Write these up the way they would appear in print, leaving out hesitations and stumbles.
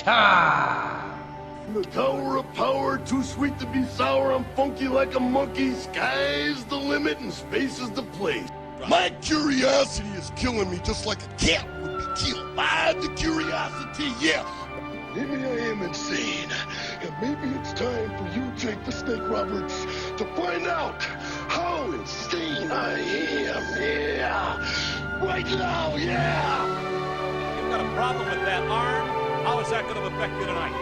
time. The tower of power, too sweet to be sour. I'm funky like a monkey. Sky's the limit and space is the place. My curiosity is killing me just like a cat would be killed by the curiosity, yeah. Maybe I am insane, and maybe it's time for you, Jake the Snake Roberts, to find out how insane I am, yeah. Right now, yeah. You've got a problem with that arm. How is that going to affect you tonight?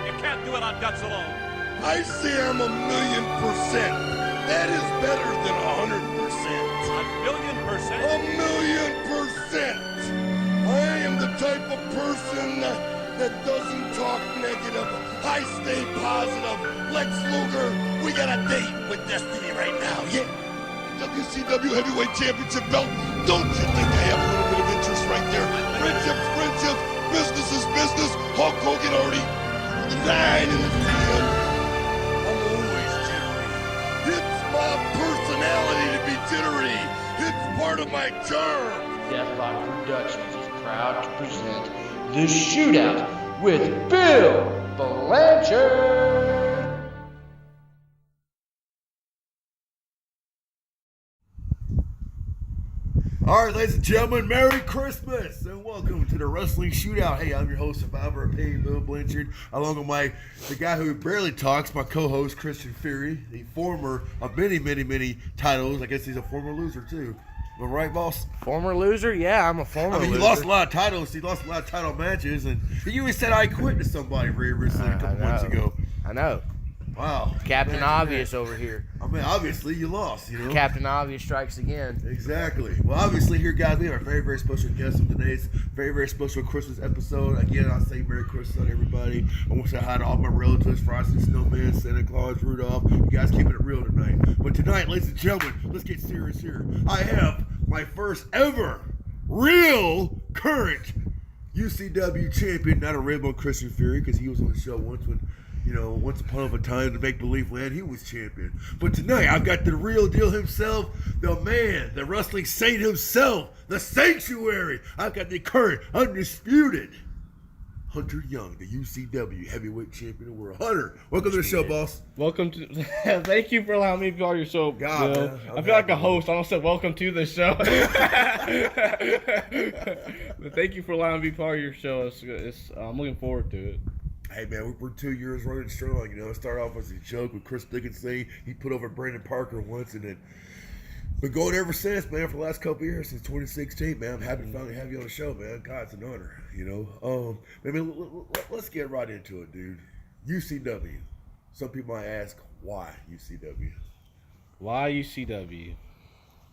You can't do it on guts alone. I say I'm 1,000,000%. That is better than 100%. 1,000,000%? 1,000,000%. I am the type of person that doesn't talk negative. I stay positive. Lex Luger, we got a date with Destiny right now, yeah. WCW Heavyweight Championship belt. Don't you think I have a little bit of interest right there? Friendships, business is business. Hulk Hogan already the 9 in the field. I'm always jittery. It's my personality to be jittery. It's part of my charm. Deathlock Productions is proud to present The Shootout with Bill Blanchard. All right, ladies and gentlemen, Merry Christmas and welcome to the Wrestling Shootout. Hey, I'm your host, Survivor of Pain, Bill Blanchard, along with the guy who barely talks, my co-host, Christian Fury, the former of many titles. I guess he's a former loser, too. Am I right, boss? Former loser? Yeah, I'm a former loser. He lost a lot of titles. He lost a lot of title matches, and he even said I quit to somebody very recently a couple months ago. I know. Wow. Captain Obvious over here. I mean, obviously, you lost, you know. Captain Obvious strikes again. Exactly. Well, obviously, here, guys, we have a very special guest on today's very special Christmas episode. Again, I'll say Merry Christmas to everybody. I want to say hi to all my relatives, Frosty Snowman, Santa Claus, Rudolph. You guys keeping it real tonight. But tonight, ladies and gentlemen, let's get serious here. I have my first ever real current UCW champion, not a Rainbow Christian Fury, because he was on the show once when, you know, once upon a time to make believe land, he was champion. But tonight, I've got the real deal himself, the man, the wrestling saint himself, the sanctuary. I've got the current, undisputed Hunter Young, the UCW heavyweight champion of the world. Hunter, welcome to the show, boss. Welcome to. Thank you for allowing me to be on your show, God, Bill. man, I feel like a host. I almost said welcome to the show. But thank you for allowing me to be part of your show. I'm looking forward to it. Hey, man, we're 2 years running strong, you know. It started off as a joke with Chris Dickinson. He put over Brandon Parker once, and then been going ever since, man, for the last couple of years, since 2016, man. I'm happy to finally have you on the show, man. God, it's an honor, you know. Let's get right into it, dude. UCW. Some people might ask, why UCW? Why UCW?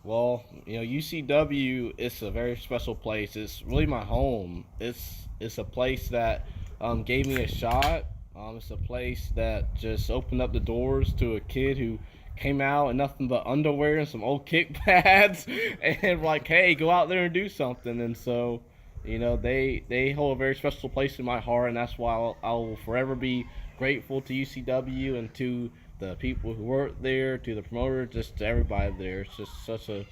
Well, you know, UCW is a very special place. It's really my home. It's a place that gave me a shot. It's a place that just opened up the doors to a kid who came out in nothing but underwear and some old kick pads and like, hey, go out there and do something. And so, you know, they hold a very special place in my heart, and that's why I will forever be grateful to UCW and to the people who work there, to the promoter, just to everybody there. It's just such a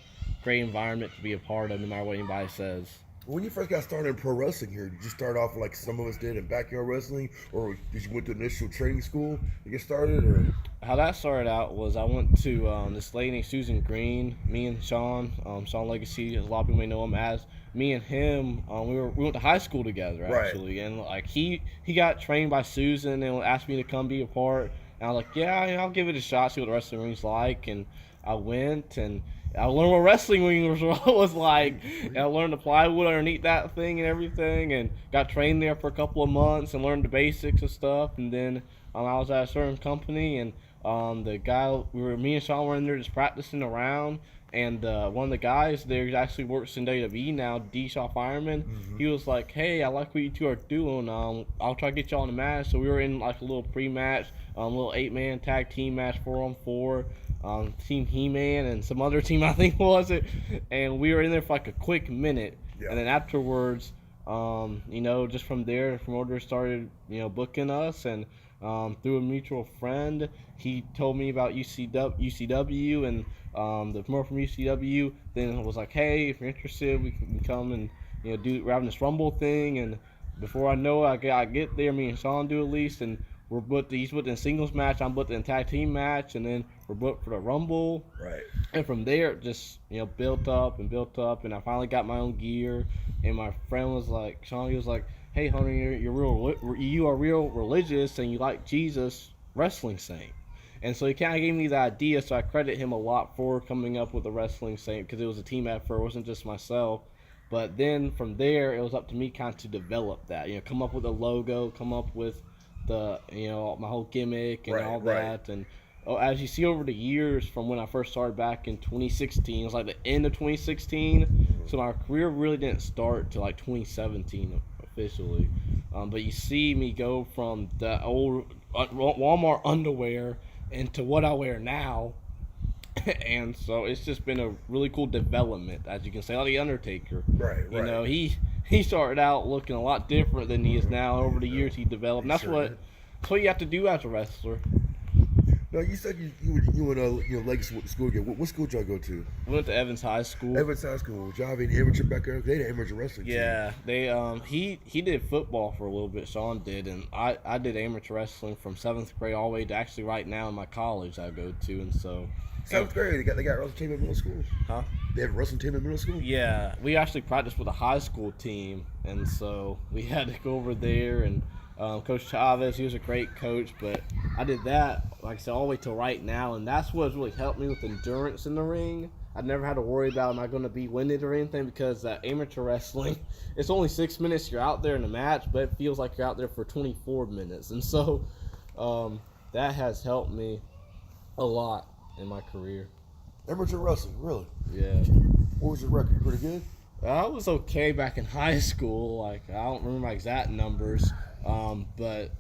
great environment to be a part of, no matter what anybody says. When you first got started in pro wrestling here, did you start off like some of us did in backyard wrestling, or did you went to initial training school to get started? Or how that started out was I went to this lady named Susan Green. Me and Sean Legacy, as a lot of people may know him as. Me and him, we went to high school together actually, right. And like he got trained by Susan and asked me to come be a part. And I was like, yeah, I'll give it a shot, see what the wrestling ring's like. And I went and I learned what wrestling ring was like. And I learned the plywood underneath that thing and everything, and got trained there for a couple of months and learned the basics and stuff. And then I was at a certain company, and the guy, me and Sean were in there just practicing around. And one of the guys there actually works in WWE now, D. Shaw Fireman. Mm-hmm. He was like, hey, I like what you two are doing. I'll try to get y'all in a match. So we were in like a little pre-match, little 8-man tag team match 4-on-4. Team He-Man and some other team, I think was it. And we were in there for like a quick minute. Yeah. And then afterwards, you know, just from there, the promoter started, you know, booking us. And through a mutual friend, he told me about UCW and the promoter from UCW then was like, hey, if you're interested, we can come and, you know, we're having this Rumble thing. And before I know it, I get there, me and Sean do at least, and he's booked in singles match, I'm booked in tag team match, and then we're booked for the Rumble. Right. And from there, it just, built up, and I finally got my own gear. And my friend was like, Sean, he was like, hey, Hunter, you are real religious, and you like Jesus wrestling saint. And so he kind of gave me the idea, so I credit him a lot for coming up with the wrestling saint, because it was a team effort, it wasn't just myself. But then from there, it was up to me kind of to develop that, come up with a logo, come up with the, my whole gimmick and all that. And as you see over the years from when I first started back in 2016, it was like the end of 2016. So my career really didn't start till like 2017 officially. But you see me go from the old Walmart underwear into what I wear now. And so it's just been a really cool development, as you can say, like The Undertaker. Right. He started out looking a lot different than he is now. Over the years, he developed. And that's what you have to do as a wrestler. Now, you said you went Legacy school again. What school did y'all go to? We went to Evans High School. Evans High School. Did y'all have any amateur background? They had amateur wrestling. Yeah, they he did football for a little bit. Sean did, and I did amateur wrestling from 7th grade all the way to actually right now in my college I go to, and so. 7th grade, they got wrestling team in middle school. Huh? They have a wrestling team in middle school? Yeah, we actually practiced with a high school team, and so we had to go over there, and Coach Chavez, he was a great coach, but I did that, like I said, all the way till right now, and that's what's really helped me with endurance in the ring. I never had to worry about am I going to be winded or anything, because amateur wrestling, it's only 6 minutes you're out there in the match, but it feels like you're out there for 24 minutes, and so that has helped me a lot in my career. Amateur wrestling, really? Yeah. What was your record? Pretty good? I was okay back in high school. Like, I don't remember my exact numbers, but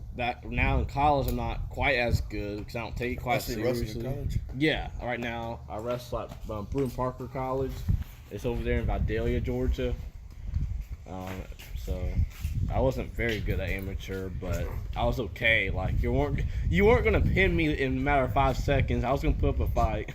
now in college I'm not quite as good because I don't take it quite seriously. Wrestling in college? Yeah. Right now I wrestle at Bruin Parker College. It's over there in Vidalia, Georgia. So I wasn't very good at amateur, but I was okay. Like, you weren't gonna pin me in a matter of 5 seconds. I was gonna put up a fight.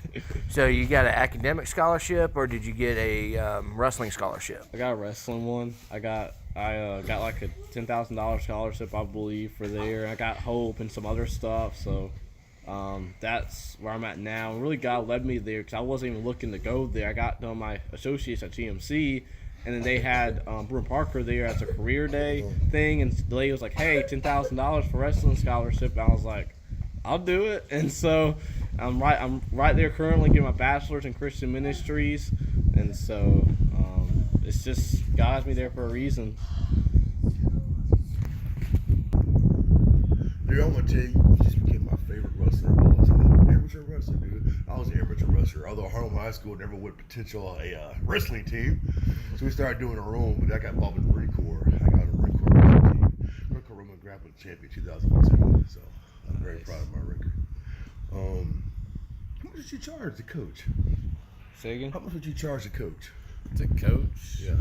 So you got an academic scholarship, or did you get a wrestling scholarship? I got a wrestling one. I got like a $10,000 scholarship, I believe, for there. I got Hope and some other stuff. So that's where I'm at now. And really, God led me there because I wasn't even looking to go there. I got done my associates at GMC. And then they had Bruin Parker there as a career day thing, and the lady was like, "Hey, $10,000 for wrestling scholarship." And I was like, "I'll do it." And so I'm right there currently getting my bachelor's in Christian Ministries, and so it's just God has me there for a reason. Dude, I'm gonna tell you just became my favorite wrestler of all time. Amateur wrestler, dude. I was an amateur wrestler, although Harlem High School never would potential a wrestling team. So we started doing our own, but I got involved in the Marine Corps. I got a Marine Corps wrestling team. Marine Corps Roman Grappling Champion 2002. So I'm very proud of my record. How much did you charge the coach? Say again? How much would you charge the coach? To coach? Yeah.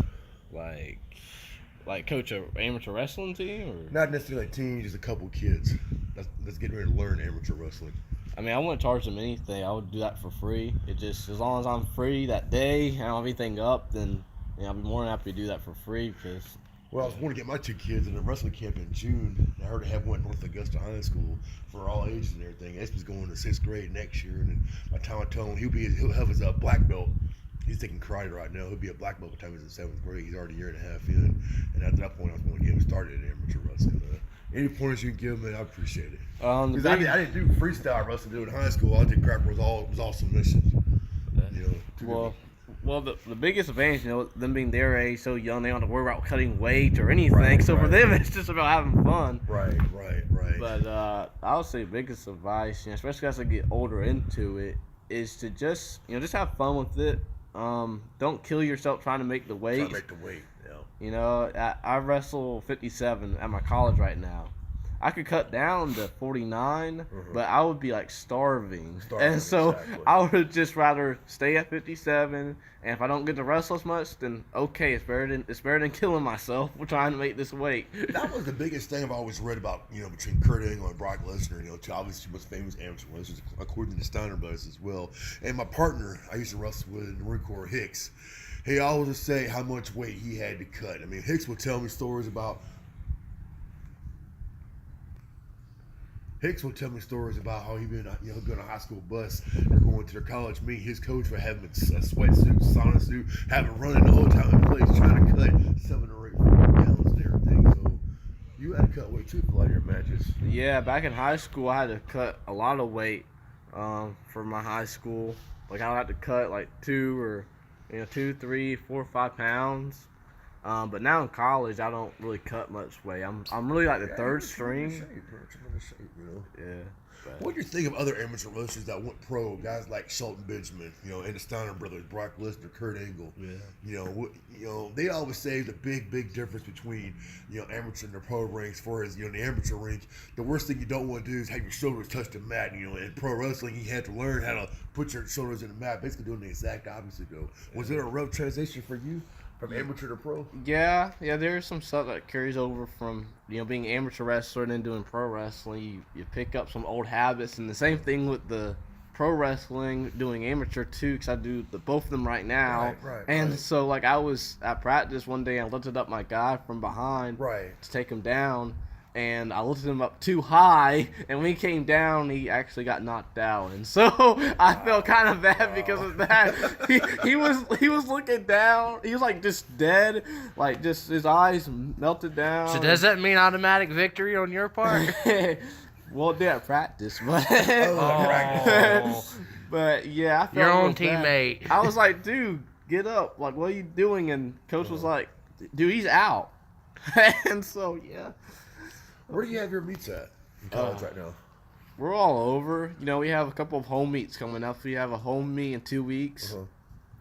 Like coach an amateur wrestling team? Or? Not necessarily a team, just a couple kids that's getting ready to learn amateur wrestling. I mean, I wouldn't charge them anything. I would do that for free. It just, as long as I'm free that day, I don't have anything up, then I'll be more than happy to do that for free. Because Well, I was going to get my 2 kids in a wrestling camp in June. I heard they have one at North Augusta High School for all ages and everything. Espy's going to 6th grade next year, and then by the time I told him he'll have his black belt. He's taking karate right now. He'll be a black belt by the time he's in 7th grade. He's already a year and a half in, and at that point, I was going to get him started in amateur wrestling. Any pointers you can give me, I appreciate it. Because I didn't do freestyle wrestling in high school. I did crap. It was all submissions. Well, the biggest advantage, them being their age, so young, they don't have to worry about cutting weight or anything. For them, it's just about having fun. Right. But I would say biggest advice, especially as I get older into it, is to just have fun with it. Don't kill yourself trying to make the weight. Trying to make the weight, yeah. I wrestle 57 at my college right now. I could cut down to 49, but I would be like starving. And so exactly. I would just rather stay at 57. And if I don't get to wrestle as much, then okay, it's better than killing myself. We're trying to make this weight. That was the biggest thing I've always read about, between Kurt Angle and Brock Lesnar. Two obviously most famous amateur wrestlers, according to the Steiner brothers as well. And my partner, I used to wrestle with in the Marine Corps, Hicks. He always would say how much weight he had to cut. I mean, Hicks would tell me stories about Hicks will tell me stories about how he been, on a high school bus or going to their college meet. His coach would have him in a sweatsuit, sauna suit, have him running the whole time in place, trying to cut 7 or 8 pounds and everything. So you had to cut weight too for a lot of your matches. Yeah, back in high school, I had to cut a lot of weight for my high school. Like I would have to cut like 2, 3, 4, 5 pounds. But now in college, I don't really cut much weight. I'm really like the third string. Tremendous shape, Yeah. But What do you think of other amateur wrestlers that went pro? Guys like Shelton Benjamin, and the Steiner brothers, Brock Lesnar, Kurt Angle. Yeah. They always say the big difference between amateur and the pro ranks. For as in the amateur rank, the worst thing you don't want to do is have your shoulders touch the mat. In pro wrestling, you had to learn how to put your shoulders in the mat, basically doing the exact opposite. Though, was it a rough transition for you? From amateur to pro? Yeah, there's some stuff that carries over from, being an amateur wrestler and then doing pro wrestling. You pick up some old habits, and the same thing with the pro wrestling, doing amateur too, because I do both of them right now. Right. So, like, I was at practice one day, I lifted up my guy from behind to take him down, and I lifted him up too high, and when he came down, he actually got knocked out, and so I felt kind of bad because of that. He was looking down. He was like just dead, like just his eyes melted down. So does that mean automatic victory on your part? Well, it did at practice, but but yeah, I felt Your own bad. teammate. I was like, dude, get up! Like, what are you doing? And coach was like, dude, he's out. And so yeah. Where do you have your meets at in college right now? We're all over. We have a couple of home meets coming up. We have a home meet in 2 weeks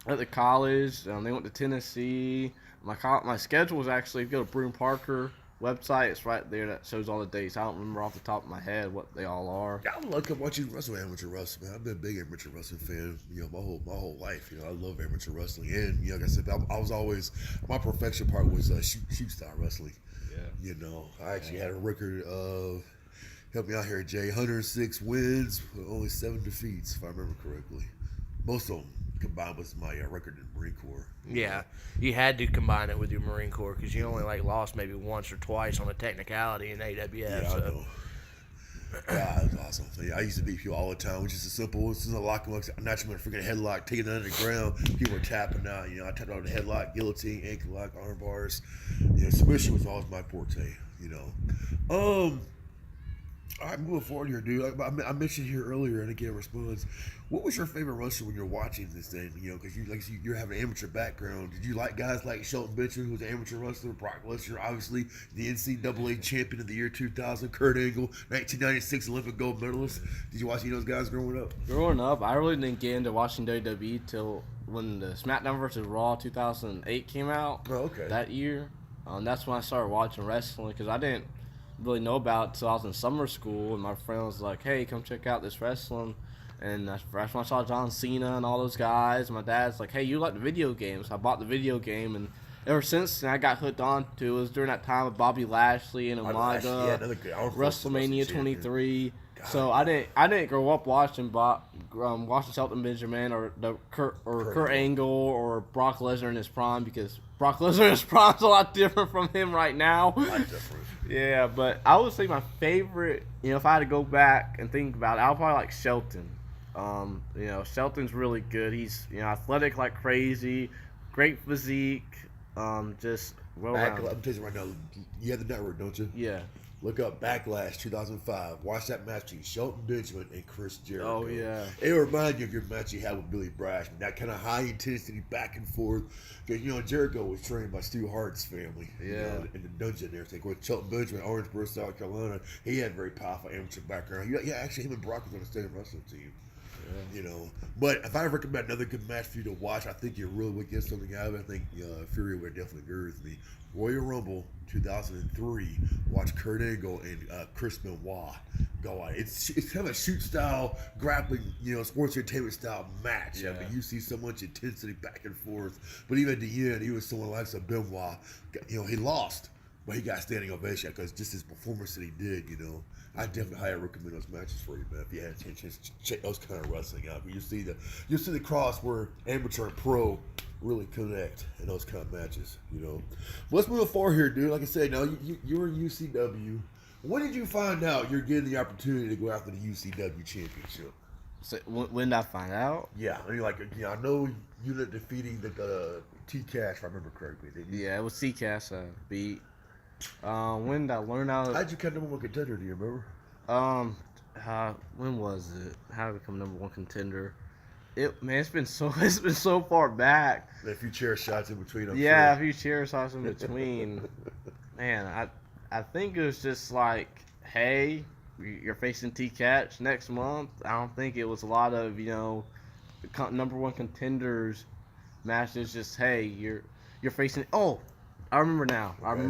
at the college. They went to Tennessee. My schedule is actually, if you go to Broom Parker website, it's right there that shows all the dates. I don't remember off the top of my head what they all are. I love watching wrestling, amateur wrestling, man. I've been a big amateur wrestling fan, my whole life. I love amateur wrestling, and like I said, I was always, my perfection part was shoot style wrestling. Yeah. I actually had a record of, help me out here, Jay, 106 wins, only 7 defeats, if I remember correctly. Most of them combined with my record in the Marine Corps. Yeah, you had to combine it with your Marine Corps because you only lost maybe once or twice on a technicality in AWF. Yeah, I know. Yeah, that was awesome. Yeah, I used to beat people all the time, which is a simple. As soon as I lock them up, I'm not even freaking headlock, taking it under the ground. People were tapping out. I tapped out the headlock, guillotine, ankle lock, arm bars. Submission was always my forte. All right, moving forward here, dude. I mentioned here earlier, and again, response. What was your favorite wrestler when you're watching this thing? Because you're having an amateur background. Did you like guys like Shelton Benjamin, who's an amateur wrestler, Brock Lesnar, obviously the NCAA champion of the year 2000, Kurt Angle, 1996 Olympic gold medalist? Did you watch any of those guys growing up? Growing up, I really didn't get into watching WWE till when the SmackDown vs. Raw 2008 came out. Oh, okay. That year, that's when I started watching wrestling because I didn't really know about it until I was in summer school, and my friend was like, hey, come check out this wrestling. And that's when I saw John Cena and all those guys. And my dad's like, hey, you like the video games? I bought the video game, and ever since then I got hooked on to it. It was during that time of Bobby Lashley and Umaga, WrestleMania 23. So I didn't grow up watching Shelton Benjamin or Kurt Angle or Brock Lesnar in his prime, because Brock Lesnar in his prime is a lot different from him right now. Yeah, but I would say my favorite, if I had to go back and think about it, I would probably like Shelton. Shelton's really good. He's athletic like crazy, great physique, just well-rounded. I'm telling you right now, you have the network, don't you? Yeah. Look up Backlash 2005. Watch that match between Shelton Benjamin and Chris Jericho. Oh, yeah. It reminds you of your match you had with Billy Brashman. That kind of high intensity back and forth. Because, Jericho was trained by Stu Hart's family. Yeah. In the dungeon and everything. With Shelton Benjamin, Orangeburg, South Carolina, he had a very powerful amateur background. Yeah, actually, him and Brock was on the same wrestling team. Yeah. But if I recommend another good match for you to watch, I think you really would get something out of it. I think Fury would definitely agree with me. Royal Rumble 2003. Watch Kurt Angle and Chris Benoit go on. It's kind of a shoot style, grappling, sports entertainment style match. Yeah. I mean, you see so much intensity back and forth. But even at the end, even someone like Benoit, he lost, but he got standing ovation because just his performance that he did. I definitely highly recommend those matches for you, man. If you had a chance to check those kind of wrestling out, you'll see the cross where amateur and pro really connect in those kind of matches. Let's move forward here, dude. Like I said, now you were in UCW. When did you find out you're getting the opportunity to go after the UCW championship? So when did I find out? Yeah, I mean, I know you ended up defeating the T-Cash, if I remember correctly, didn't you? Yeah, it was C-Cash beat. When did I learn out? How'd you become number one contender? Do you remember? When was it? How did I become number one contender? It's been so far back. A few chair shots in between. I'm yeah, sure. a few chair shots in between. Man, I think it was just like, hey, you're facing T-Catch next month. I don't think it was a lot of number one contenders matches. Just hey, you're facing. Oh, I remember now. Okay.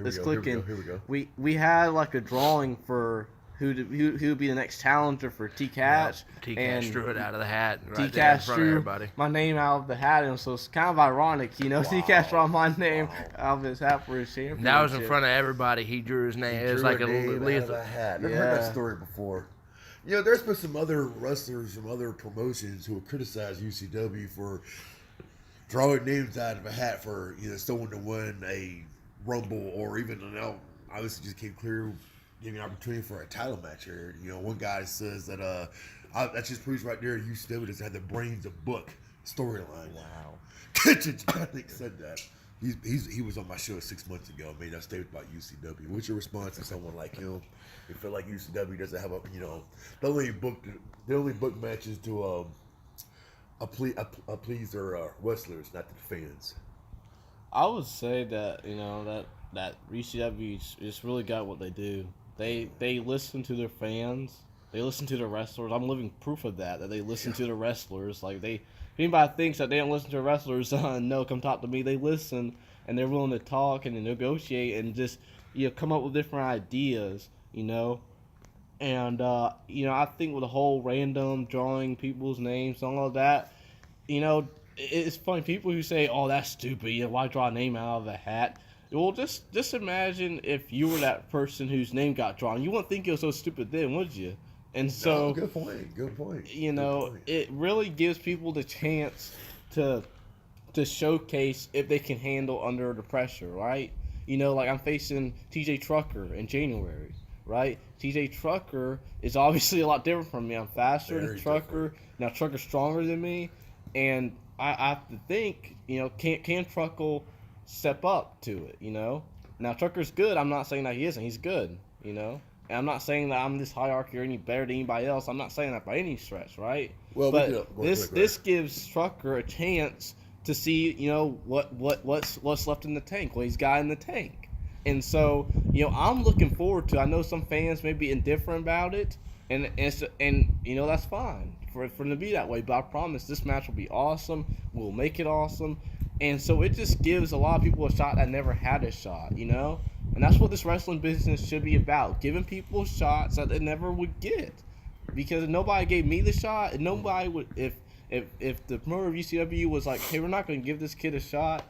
It's Here clicking. we go. We had like a drawing for who would be the next challenger for T-Catch. Yeah, T-Catch drew it out of the hat. Right T-Catch drew my name out of the hat, and so it's kind of ironic, Wow. T-Catch draw my name out of his hat for his championship. That was in front of everybody. He drew his name. It was like a name out of a hat. I've heard that story before. There's been some other wrestlers from other promotions who have criticized UCW for drawing names out of a hat for someone to win a Rumble or even obviously just came clear. Giving an opportunity for a title match here. One guy says that that just proves right there UCW doesn't have the brains of book storyline. Wow. I think said that. He was on my show 6 months ago. Made that statement about UCW. What's your response to someone like him? You feel like UCW doesn't have they only book matches to please their wrestlers, not the fans. I would say that that UCW just really got what they do. They listen to their fans. They listen to the wrestlers. I'm living proof of that they listen to the wrestlers. Like if anybody thinks that they don't listen to the wrestlers, no, come talk to me. They listen and they're willing to talk and to negotiate and just come up with different ideas. And I think with the whole random drawing people's names and all of that, it's funny. People who say, "Oh, that's stupid. Why draw a name out of a hat?" Well, just imagine if you were that person whose name got drawn. You wouldn't think it was so stupid then, would you? And so, no, good point. Good point. It really gives people the chance to showcase if they can handle under the pressure, right? Like I'm facing TJ Trucker in January, right? TJ Trucker is obviously a lot different from me. I'm faster than Trucker. Now Trucker's stronger than me, and I have to think, can Trucker step up to it, Now, Trucker's good. I'm not saying that he isn't. He's good, And I'm not saying that I'm this hierarchy or any better than anybody else. I'm not saying that by any stretch, right? Well, but this gives Trucker a chance to see, what's left in the tank, what he's got in the tank. And so, I'm looking forward to. I know some fans may be indifferent about it, and that's fine for them to be that way. But I promise this match will be awesome. We'll make it awesome. And so it just gives a lot of people a shot that never had a shot, And that's what this wrestling business should be about, giving people shots that they never would get. Because if nobody gave me the shot, and nobody would, if the promoter of UCW was like, hey, we're not going to give this kid a shot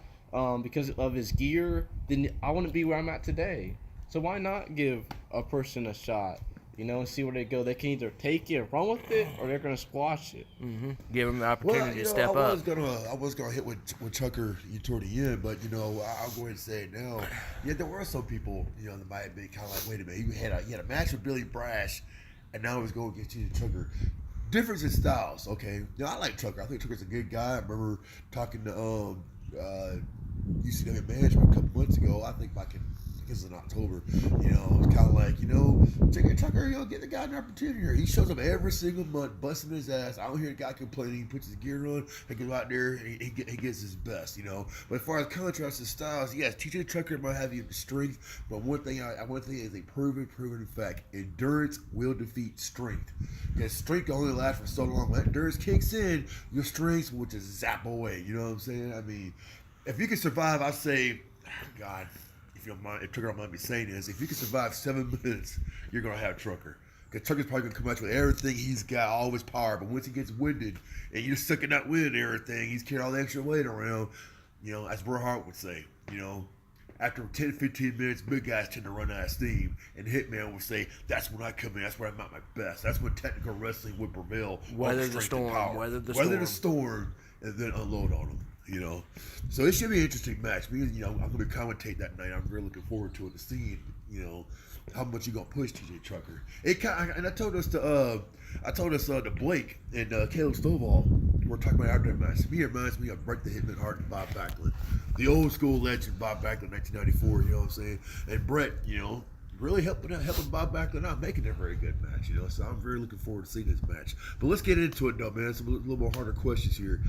because of his gear, then I wouldn't be where I'm at today. So why not give a person a shot? And see where they go. They can either take it and run with it, or they're going to squash it. Mm-hmm. Give them the opportunity to step up. I was gonna hit with Chucker toward the end, but I'll go ahead and say it now. Yeah, there were some people that might have been kind of like, wait a minute, he had a match with Billy Brash, and now he's going to get you to Chucker. Difference in styles, okay. I like Chucker. I think Chucker's a good guy. I remember talking to UCW management a couple months ago. I think back in October, it was kind of like, Chucker, get the guy an opportunity here. He shows up every single month, busting his ass. I don't hear a guy complaining. He puts his gear on, he goes out there, and he gets his best, But as far as contrast to styles, yes, TJ Chucker might have the strength, but one thing is a proven fact: endurance will defeat strength. Because strength can only last for so long. When endurance kicks in, your strength will just zap away. You know what I'm saying? I mean, if you can survive, I say, God. If you don't mind, if Trucker don't mind me saying this, if you can survive 7 minutes, you're gonna have Trucker. Because Trucker's probably gonna come out with everything he's got, all his power. But once he gets winded and you're sucking that wind and everything, he's carrying all the extra weight around. As Bret Hart would say, after 10, 15 minutes, big guys tend to run out of steam. And Hitman would say, that's when I come in, that's when I'm at my best. That's when technical wrestling would prevail. Weather the storm, and then unload on him. So it should be an interesting match. I'm going to commentate that night. I'm really looking forward to it, to seeing, how much you gonna push TJ Trucker. And I told us to Blake and Caleb Stovall. We're talking about after that match. Me, it reminds me of Brett the Hitman Hart and Bob Backlund, the old school legend Bob Backlund, 1994. You know what I'm saying? And Brett, really helping Bob Backlund out, making it a very good match. So I'm very looking forward to seeing this match. But let's get into it, though, man. Some a little more harder questions here.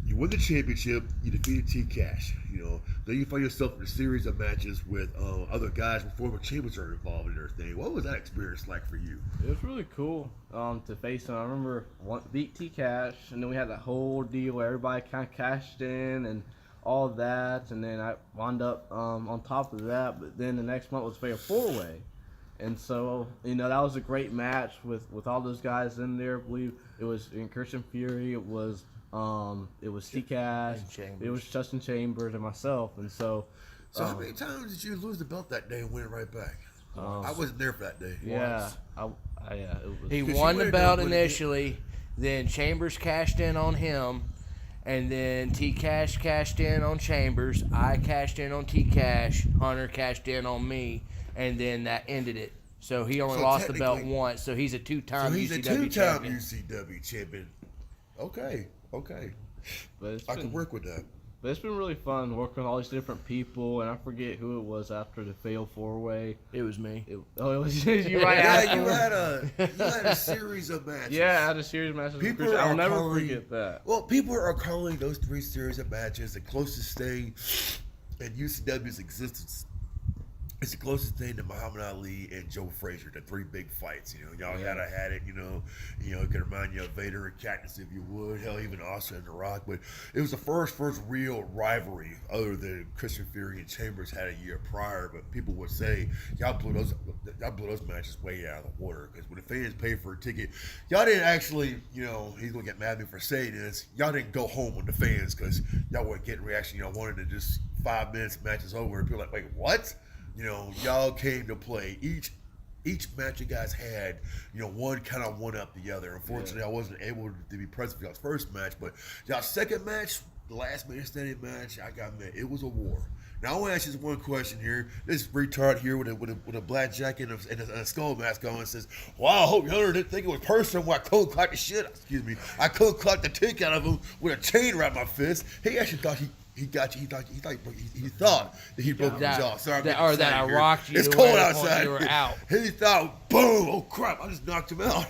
You win the championship, you defeated T Cash, Then you find yourself in a series of matches with other guys with former champions are involved in their thing. What was that experience like for you? It was really cool to face him. I remember beat T Cash, and then we had that whole deal where everybody kind of cashed in and all that, and then I wound up on top of that. But then the next month was Fatal 4-Way. And so, that was a great match with all those guys in there. I believe it was in Christian Fury, it was T Cash, it was Justin Chambers, and myself. And so how many times did you lose the belt that day and win it right back? I wasn't there for that day. Yeah, he won the belt initially, then Chambers cashed in on him, and then T Cash cashed in on Chambers. I cashed in on T Cash. Hunter cashed in on me, and then that ended it. So he only lost the belt once. So he's a two-time UCW champion. UCW champion. Okay. But I can work with that. But it's been really fun working with all these different people, and I forget who it was after the Fatal 4-Way. It was me. It was you right Yeah, you had a series of matches. Yeah, I had a series of matches. I'll never forget that. Well, people are calling those 3 series of matches the closest thing in UCW's existence. It's the closest thing to Muhammad Ali and Joe Frazier, the 3 big fights. Y'all had it. It could remind you of Vader and Cactus, if you would. Hell, even Austin and The Rock. But it was the first real rivalry, other than Christian Fury and Chambers had a year prior. But people would say y'all blew those matches way out of the water, because when the fans paid for a ticket, y'all didn't actually. He's gonna get mad at me for saying this. Y'all didn't go home with the fans because y'all weren't getting reaction. Y'all wanted to just 5 minutes, matches over, and people like, wait, what? Y'all came to play. Each match you guys had, one kind of one up the other. Unfortunately, I wasn't able to be present for y'all's first match, but y'all's second match, the last man standing match, I got mad. It was a war. Now I want to ask you this one question here. This retard here with a black jacket and a skull mask on says, "Wow, I hope Hunter didn't think it was personal when I cold clocked the shit. Excuse me, I cold clocked the tick out of him with a chain around my fist." He actually thought he got you. He thought that he broke your jaw. Sorry, that I rocked you. It's cold outside. You were out. He thought, boom! Oh crap! I just knocked him out.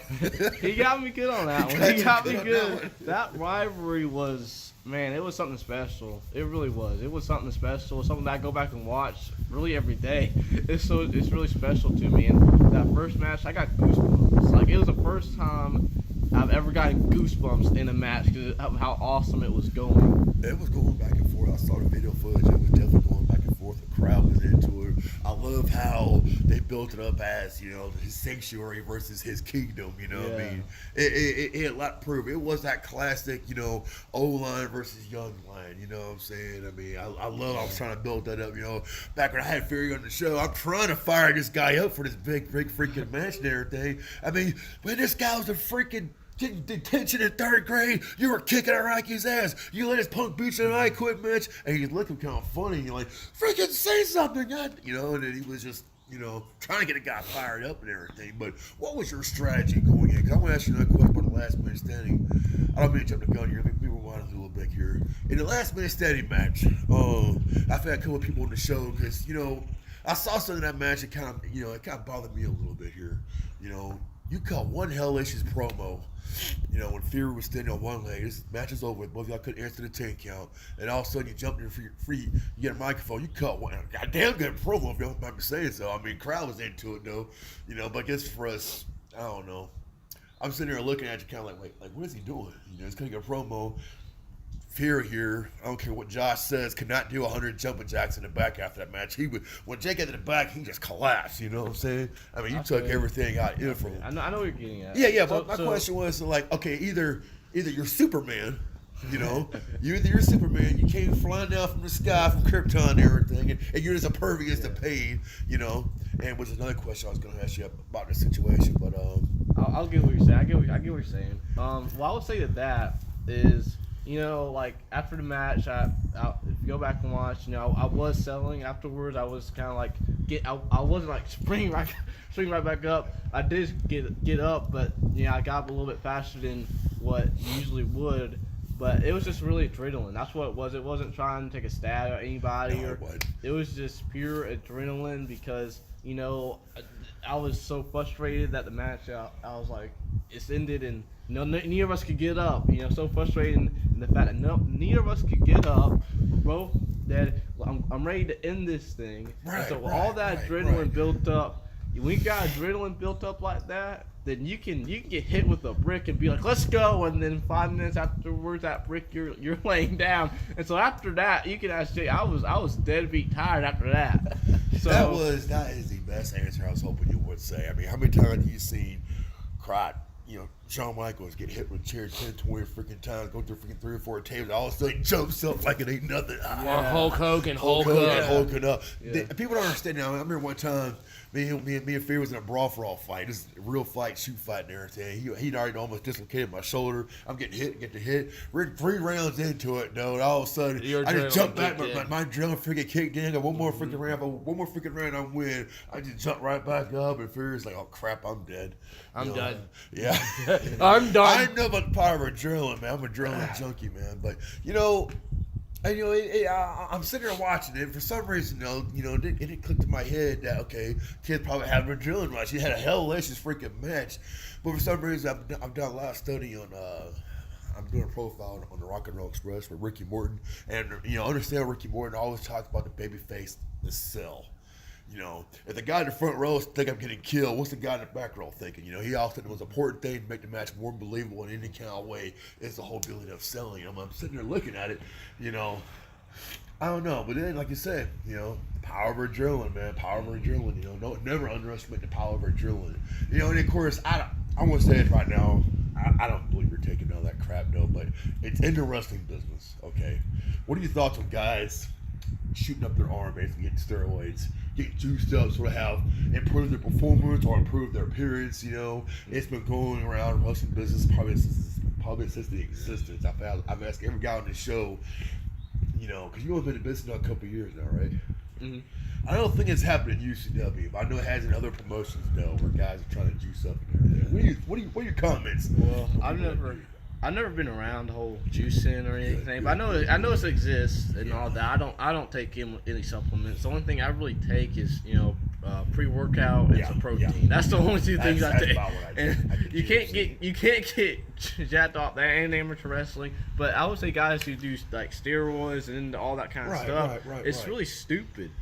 He got me good on that one. He got me good. That rivalry was, man, it was something special. It really was. It was something special. Something that I go back and watch really every day. It's really special to me. And that first match, I got goosebumps. Like, it was the first time I've ever gotten goosebumps in a match because of how awesome it was going. It was going back and forth. I saw the video footage. It was definitely going back and forth. The crowd was into it. I love how they built it up as, his sanctuary versus his kingdom. What I mean? It had a lot to prove. It was that classic, old line versus young line. You know what I'm saying? I mean, I was trying to build that up. Back when I had Fury on the show, I'm trying to fire this guy up for this big freaking match and everything. I mean, when this guy was a freaking getting detention in 3rd grade, you were kicking Iraqi's ass. You let his punk beat you in an I Quit match, and he's looking kind of funny. You're like, freaking say something, God. And then he was just, trying to get a guy fired up and everything. But what was your strategy going in? Because I want to ask you another question about the last man standing. I don't mean to jump the gun here. Let me rewind a little bit here. In the last man standing match, I've had a couple of people on the show because, I saw something in that match that kind of, it kind of bothered me a little bit here. You cut one hellacious promo, when Fury was standing on one leg. This match is over. Both of y'all couldn't answer the 10 count. And all of a sudden, you jump in free, you get a microphone. You cut one goddamn good promo, if you don't mind me saying so. I mean, crowd was into it, though. But I guess for us, I don't know. I'm sitting there looking at you kind of like, wait, what is he doing? It's cutting a promo. Fury here, I don't care what Josh says, could not do 100 jumping jacks in the back after that match. When Jake got to the back, he just collapsed. You know what I'm saying? I mean, you took everything out in from him. I know what you're getting at. Yeah. But my question was like, okay, either you're Superman, you're Superman. You came flying down from the sky from Krypton and everything, and you're just impervious to pain, And was another question I was going to ask you about the situation, but I'll get what you're saying. I get what you're saying. Well, I would say that is. like after the match, if you go back and watch, I was selling afterwards. I was kind of like I wasn't like spring right back up. I did get up, but I got up a little bit faster than what you usually would. But it was just really adrenaline. That's what it was. It wasn't trying to take a stab at anybody, it was just pure adrenaline because I was so frustrated that the match. I was like, it's ended and neither of us could get up. So frustrated in the fact that neither of us could get up. We're both dead. I'm ready to end this thing. And so all that adrenaline built up. When you got adrenaline built up like that, then you can get hit with a brick and be like, let's go, and then 5 minutes afterwards, that brick you're laying down. And so after that, you can actually I was dead beat tired after that. So that is the best answer I was hoping you would say. I mean, how many times have you seen Shawn Michaels get hit with a chair 10, 20 freaking times, go through freaking 3 or 4 tables, all of a sudden jumps up like it ain't nothing. Or Hulk Hogan hulking up. Yeah. People don't understand now. I remember one time, me and Fear was in a brawl for all fight. This is a real fight, shoot fight and everything. He'd already almost dislocated my shoulder. I'm getting hit. We're 3 rounds into it, though, and all of a sudden, I just jump back. My adrenaline freaking kicked in. I got one more freaking round, I win. I just jump right back up, and Fear's like, oh crap, I'm dead. I'm done. Yeah. I'm done. I know about the power of adrenaline, man. I'm an adrenaline junkie, man. But I'm sitting there watching it. For some reason, it didn't click to my head that kid probably had an adrenaline rush. He had a hellacious freaking match, but for some reason, I've done a lot of study on. I'm doing a profile on the Rock and Roll Express with Ricky Morton, and understand Ricky Morton always talks about the baby face, the sell. If the guy in the front row think I'm getting killed, what's the guy in the back row thinking? He also said it was an important thing to make the match more believable in any kind of way. It's the whole ability of selling. I'm sitting there looking at it, I don't know. But then, like you said, power of adrenaline, man. Power of adrenaline. Don't never underestimate the power of adrenaline. And of course, I want to say it right now. I don't believe you're taking all that crap, though. But it's in the wrestling business. Okay, what are your thoughts on guys shooting up their arm, basically getting steroids, getting juiced up, sort of have improved their performance or improved their appearance? It's been going around wrestling business probably since the existence. I've asked every guy on the show, because you've only been in business now a couple of years now, right? Mm-hmm. I don't think it's happened in UCW, but I know it has in other promotions though, where guys are trying to juice up and everything. What are your comments? Well, I've never been around the whole juicing or anything, but I know it exists and all that. I don't take any supplements. The only thing I really take is pre-workout and some protein. Yeah. That's the only 2 things I take. About what I and you can't get jacked off that and amateur wrestling. But I would say guys who do like steroids and all that kind of stuff, it's really stupid,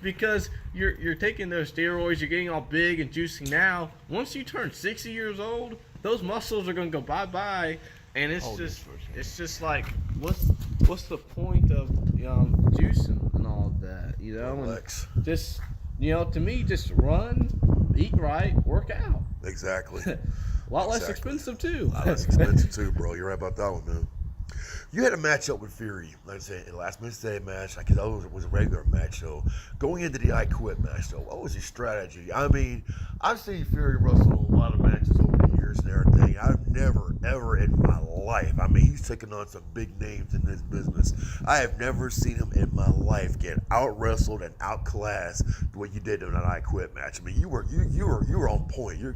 because you're taking those steroids, you're getting all big and juicy now. Once you turn 60 years old, those muscles are gonna go bye-bye, and it's just like what's the point of juicing and all of that, And just to me, just run, eat right, work out. Exactly. A lot less expensive too. A lot less expensive too, bro. You're right about that one, man. You had a matchup with Fury, like I said, in the last Wednesday match. I guess that was a regular match. So going into the I Quit match, though, what was your strategy? I mean, I've seen Fury wrestle a lot of matches over the years and everything. I've never, ever in my life, I mean, he's taken on some big names in this business. I have never seen him in my life get out wrestled and outclassed the way you did in that I Quit match. I mean, you were on point. Your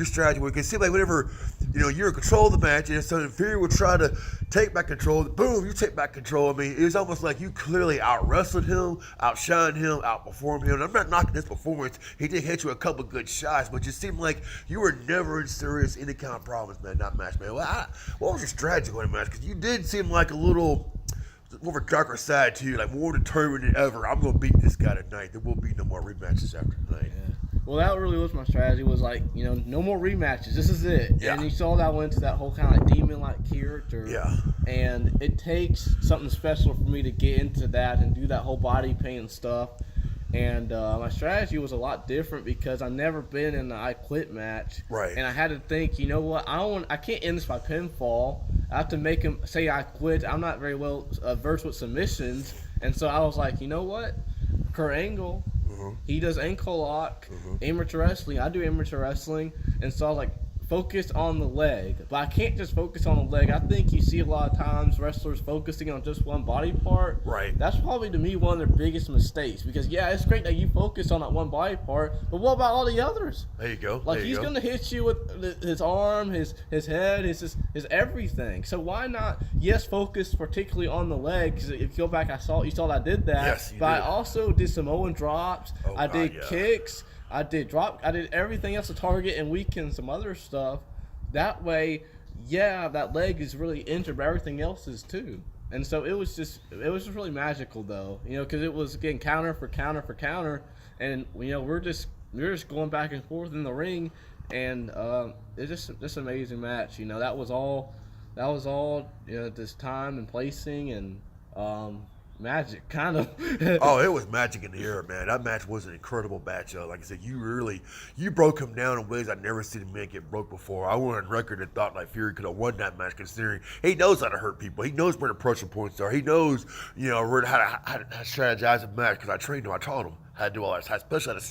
strategy, it seemed like whenever you're in control of the match, and so Fury would try to take back control. Boom, you take back control. I mean, it was almost like you clearly out-wrestled him, outshined him, outperformed him. And I'm not knocking his performance. He did hit you a couple good shots, but it just seemed like you were never in serious any kind of problems, man, that match, man. What was your strategy going to match? Because you did seem like a little more of a darker side to you, like more determined than ever. I'm going to beat this guy tonight. There will be no more rematches after tonight. Yeah. Well, that really was my strategy. Was like, no more rematches. This is it. Yeah. And you saw that I went to that whole kind of like demon-like character. Yeah. And it takes something special for me to get into that and do that whole body paint stuff. And my strategy was a lot different because I've never been in the I Quit match. Right. And I had to think, I can't end this by pinfall. I have to make him say I quit. I'm not very well versed with submissions. And so I was like, you know what? Kurt Angle. He does ankle lock, amateur wrestling. I do amateur wrestling. And so I was like, focus on the leg, but I can't just focus on the leg. I think you see a lot of times wrestlers focusing on just one body part. Right. That's probably to me one of their biggest mistakes, because yeah, it's great that you focus on that one body part, but what about all the others? There you go. Like he's gonna hit you with his arm, his head, his everything. So why not? Yes, focus particularly on the leg. Because if you go back, you saw that I did that. Yes, you but did. I also did Samoan drops. I did yeah. kicks. I did everything else to target and weaken some other stuff. That way, yeah, that leg is really injured, but everything else is too. And so it was just really magical though, because it was getting counter for counter for counter, and we're just going back and forth in the ring, and it's just an amazing match. That was all this time and placing and magic, kind of. Oh, it was magic in the air, man. That match was an incredible match. Like I said, you broke him down in ways I'd never seen a man get broke before. I went on record and thought like Fury could have won that match, considering he knows how to hurt people. He knows where the pressure points are. He knows, how to strategize a match, because I trained him. I taught him how to do all that, especially how to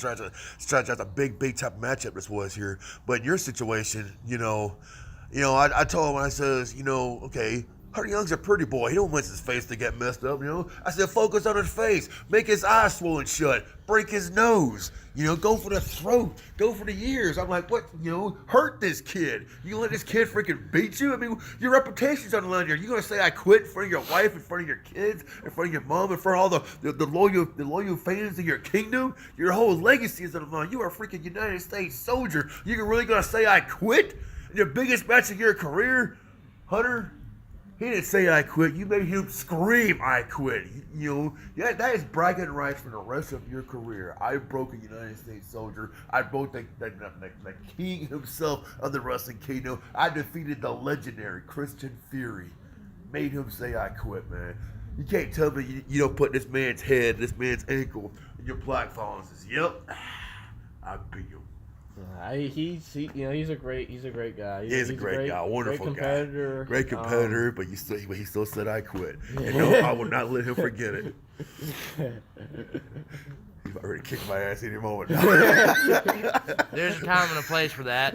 strategize a big type of matchup this was here. But in your situation, I told him, I says, okay, Hunter Young's a pretty boy. He don't want his face to get messed up, I said, focus on his face. Make his eyes swollen shut. Break his nose. Go for the throat. Go for the ears. I'm like, what? Hurt this kid. You let this kid freaking beat you? I mean, your reputation's on the line here. You gonna say I quit in front of your wife, in front of your kids, in front of your mom, in front of all the loyal fans of your kingdom? Your whole legacy is on the line. You are a freaking United States soldier. You really gonna say I quit in your biggest match of your career? Hunter, he didn't say I quit. You made him scream I quit. That is bragging rights for the rest of your career. I broke a United States soldier. I broke the king himself of the wrestling kingdom. I defeated the legendary Christian Fury. Made him say I quit, man. You can't tell me you don't put this man's head, this man's ankle in your platform and says, yep, I beat him. He's a great guy. He's a great guy, wonderful great competitor. Guy, great competitor. But he still said I quit, and no, I will not let him forget it. He's about ready to kick my ass any moment. There's a time and a place for that.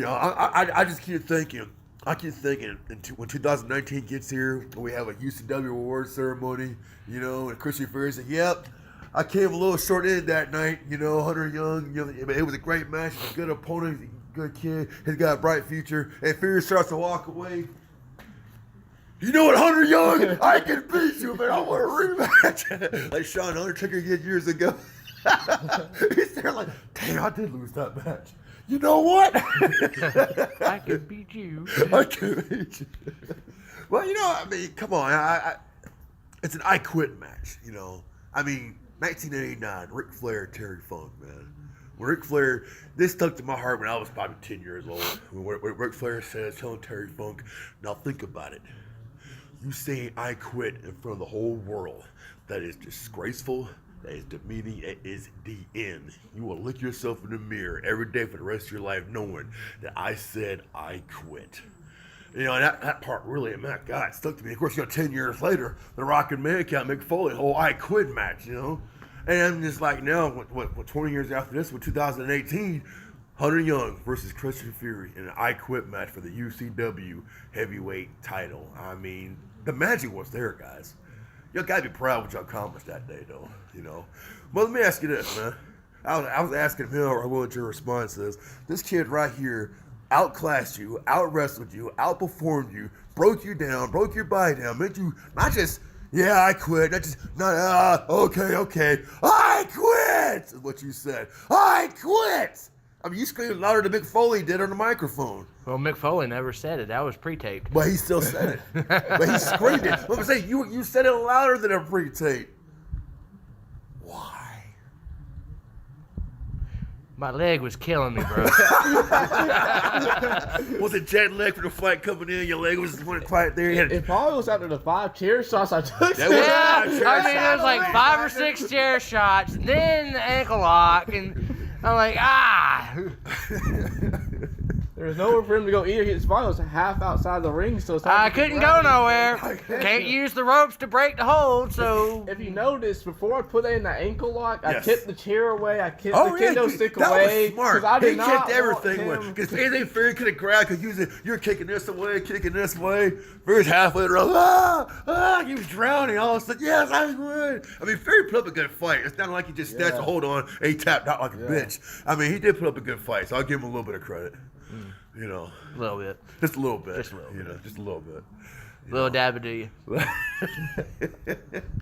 I just keep thinking. When 2019 gets here, when we have a UCW award ceremony, and Christian Fury said, "Yep, I came a little short in that night, Hunter Young, it was a great match, a good opponent, good kid, he's got a bright future," and Fury starts to walk away. You know what, Hunter Young? I can beat you, man. I want a rematch. Like Shawn Undertaker did years ago. He's there like, damn, I did lose that match. You know what? I can beat you. I can beat you. Well, come on. It's an I quit match, 1989, Ric Flair, Terry Funk, man. When Ric Flair, this stuck to my heart when I was probably 10 years old. When Ric Flair says, telling Terry Funk, now think about it. You saying I quit in front of the whole world, that is disgraceful, that is demeaning, it is the end. You will look yourself in the mirror every day for the rest of your life knowing that I said I quit. That part really, man, God, it stuck to me. Of course, 10 years later, The Rock and Mankind, Mick Foley, whole I quit match, And I'm just like, now, what 20 years after this, with 2018, Hunter Young versus Christian Fury in an I quit match for the UCW heavyweight title. I mean, the magic was there, guys. Y'all gotta be proud of what y'all accomplished that day, though, Well, let me ask you this, man. I was asking him, or what your response is. This kid right here outclassed you, out-wrestled you, outperformed you, broke you down, broke your body down, made you not just, yeah, I quit, not just, okay, I quit, is what you said. I quit! I mean, you screamed louder than Mick Foley did on the microphone. Well, Mick Foley never said it. That was pre-taped. But he still said it. But he screamed it. Let me say, you said it louder than a pre-tape. Why? My leg was killing me, bro. Was it jet lag from the fight coming in? Your leg was just went quiet there? It probably was after the 5 chair shots I took. Yeah, it was like 5 or 6 chair shots, then the ankle lock, and I'm like, There was nowhere for him to go either. His spine was half outside the ring, so I couldn't go nowhere. Can't use the ropes to break the hold, so... If you noticed, before I put in that ankle lock, I tipped the chair away, I kicked Oh, the kendo stick that away. was smart. I did He not kicked everything away. Because anything Fury could have grabbed, because you're kicking this away, Fury's halfway around, he was drowning. All of a sudden, yes, I win. I mean, Fury put up a good fight. It's not like he just snatched a hold on and he tapped out like a bitch. I mean, he did put up a good fight, so I'll give him a little bit of credit. You know, a little bit. Just a little bit. Just a little bit. Little dab it to you.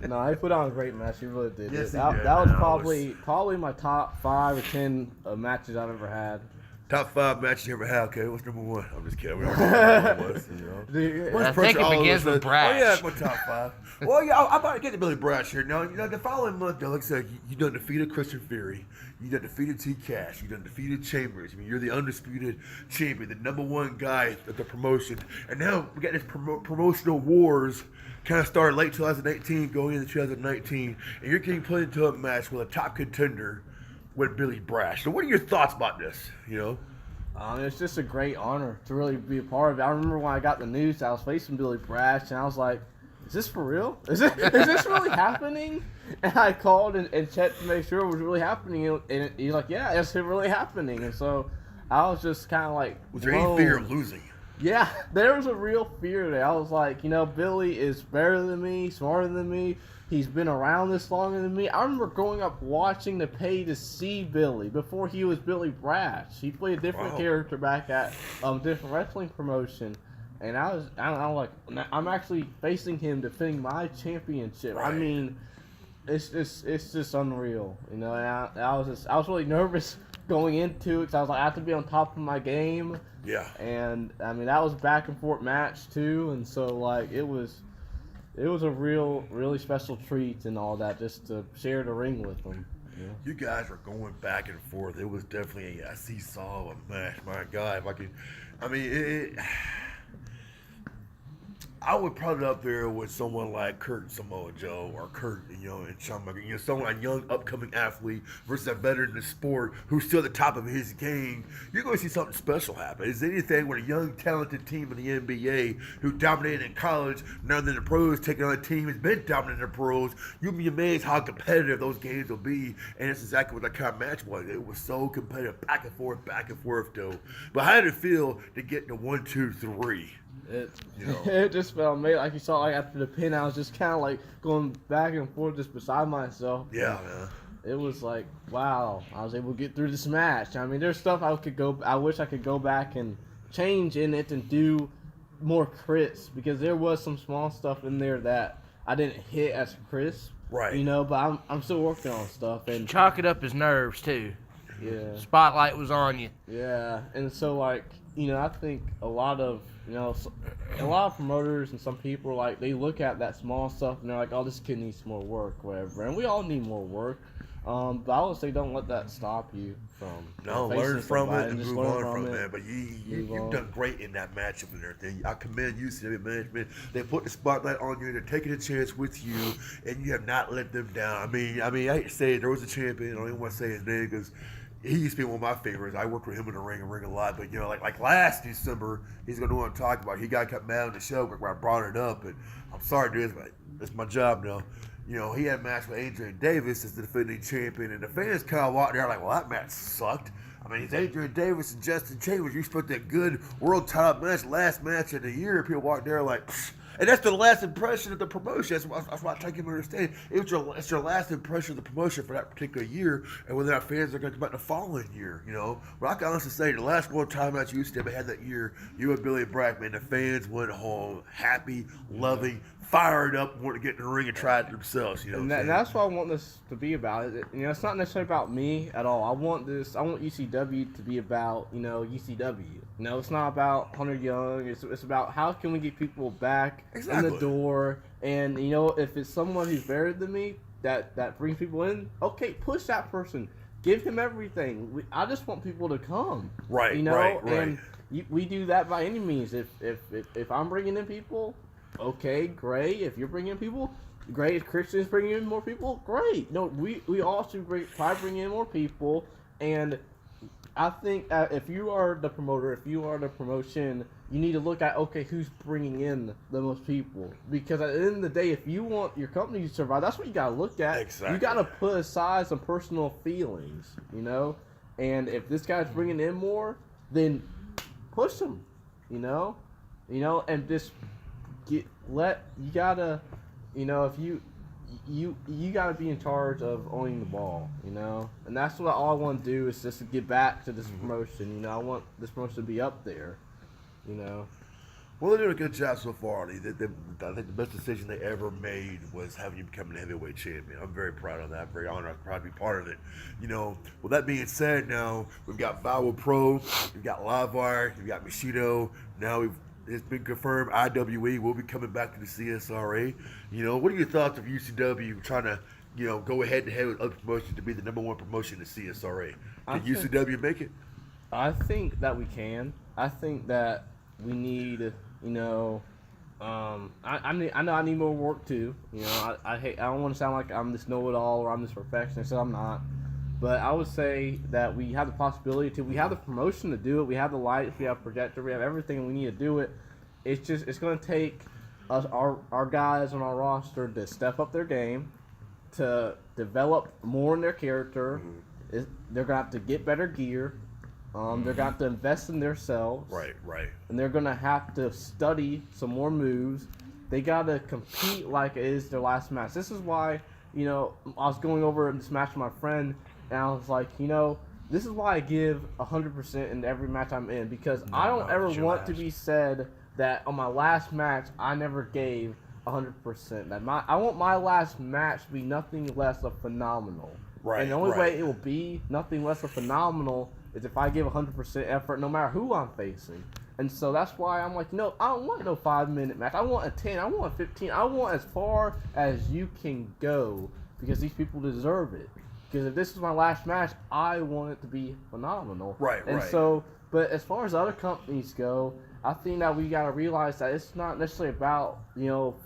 No, he put on a great match. He really did. Yes, that he did. was probably my top 5 or 10 matches I've ever had. Top 5 matches you ever had. Okay, what's number 1? I'm just kidding. I think it begins with Brash. Oh, yeah, that's my top 5. Well, yeah, I'm about to get to Billy Brash here. Now, the following month, like I said, you done defeated Christian Fury. You done defeated T Cash. You done defeated Chambers. I mean, you're the undisputed champion, the number 1 guy of the promotion. And now we got this promotional wars kind of started late 2018, going into 2019, and you're getting put into a match with a top contender with Billy Brash. So what are your thoughts about this, you know? It's just a great honor to really be a part of it. I remember when I got the news, I was facing Billy Brash, and I was like, is this for real? Is this really happening? And I called and checked to make sure it was really happening, and he's like, yeah, it's really happening. And so I was just kind of like, was there any fear of losing? Yeah, there was a real fear there. I was like, Billy is better than me, smarter than me. He's been around this longer than me. I remember growing up watching the pay to see Billy before he was Billy Brash. He played a different character back at different wrestling promotion. And I'm actually facing him defending my championship. Right. I mean, it's just unreal, And I was really nervous going into it because I was like, I have to be on top of my game. Yeah. And I mean, that was a back and forth match too, and so like it was a really special treat and all that just to share the ring with them. Yeah. You guys were going back and forth. It was definitely a seesaw of a match. My God, I would put it up there with someone like Kurt and Samoa Joe, or Kurt, and Shawn Michaels. Someone, a young upcoming athlete versus a veteran in the sport who's still at the top of his game. You're going to see something special happen. Is anything with a young, talented team in the NBA who dominated in college, now that the pros taking on a team has been dominating the pros, you'll be amazed how competitive those games will be. And it's exactly what that kind of match was. It was so competitive, back and forth, though. But how did it feel to get to 1, 2, 3? It just felt amazing. Like you saw, like after the pin, I was just kind of like going back and forth, just beside myself. Yeah, man. It was like, wow, I was able to get through this match. I mean, there's stuff I wish I could go back and change in it and do more crisp, because there was some small stuff in there that I didn't hit as crisp. Right. But I'm still working on stuff. And chalk it up as nerves too. Yeah. Spotlight was on you. Yeah, and so like, I think a lot of promoters and some people, like, they look at that small stuff and they're like, oh, this kid needs more work, whatever. And we all need more work. But I would say don't let that stop you from learn from it and move on from it, man. But you've done great in that matchup and everything. I commend you, CW management. They put the spotlight on you. They're taking a chance with you, and you have not let them down. I mean, I hate to say it, there was a champion. I don't even want to say his name because he used to be one of my favorites. I worked with him in the ring a lot. But, like last December, he's going to know what I'm talking about. He got mad on the show where I brought it up. And I'm sorry, dude, but it's my job now. He had a match with Adrian Davis as the defending champion. And the fans kind of walked there like, well, that match sucked. I mean, it's Adrian Davis and Justin Chambers. You spent that good world title match, last match of the year. People walked there like, pfft. And that's the last impression of the promotion. That's what I take you to understand. It's your last impression of the promotion for that particular year, and whether our fans are going to come back the following year, But I can honestly say the last world title match you had that year, you and Billy Bragg, man, the fans went home happy, loving, fired up, wanting to get in the ring and try it themselves. And that's what I want this to be about. It's not necessarily about me at all. I want ECW to be about ECW. It's not about Hunter Young. It's about how can we get people back in the door. And if it's someone who's better than me that brings people in, okay, push that person. Give him everything. I just want people to come. Right. Right. And we do that by any means. If I'm bringing in people, okay, great. If you're bringing in people, great. If Christian's bringing in more people, great. No, we all should try to bring in more people, and I think if you are the promoter, if you are the promotion, you need to look at, okay, who's bringing in the most people. Because at the end of the day, if you want your company to survive, that's what you got to look at. Exactly. You got to put aside some personal feelings, you know? And if this guy's bringing in more, then push him, you know? And just you gotta, if you gotta be in charge of owning the ball, and that's what all I want to do is just to get back to this promotion. I want this promotion to be up there, Well, they're doing a good job so far. I think the best decision they ever made was having you become a heavyweight champion. I'm very proud of that. I'm very honored. I'm proud to be part of it. With that being said, now we've got Valor Pro, we've got Livewire, we've got Bushido. Now it's been confirmed IWE will be coming back to the CSRA. What are your thoughts of UCW trying to, go head to head with other promotions to be the number one promotion in the CSRA? Can UCW make it? I think that we can. I think that we need, I know I need more work too. I don't want to sound like I'm this know-it-all or I'm this perfectionist. I'm not. But I would say that we have the possibility to. We have the promotion to do it. We have the lights. We have projector. We have everything. And we need to do it. It's going to take us, our guys on our roster, to step up their game, to develop more in their character. Mm-hmm. They're going to have to get better gear. They're going to have to invest in themselves. Right. And they're going to have to study some more moves. They got to compete like it is their last match. This is why, I was going over this match with my friend, and I was like, this is why I give 100% in every match I'm in, because I don't ever want to be said that on my last match I never gave 100%. I want my last match to be nothing less than phenomenal. Right. And the only way it will be nothing less than phenomenal is if I give 100% effort, no matter who I'm facing. And so that's why I'm like, I don't want no 5-minute match. I want a 10. I want a 15. I want as far as you can go, because these people deserve it. Because if this is my last match, I want it to be phenomenal. Right. So, but as far as other companies go, I think that we got to realize that it's not necessarily about,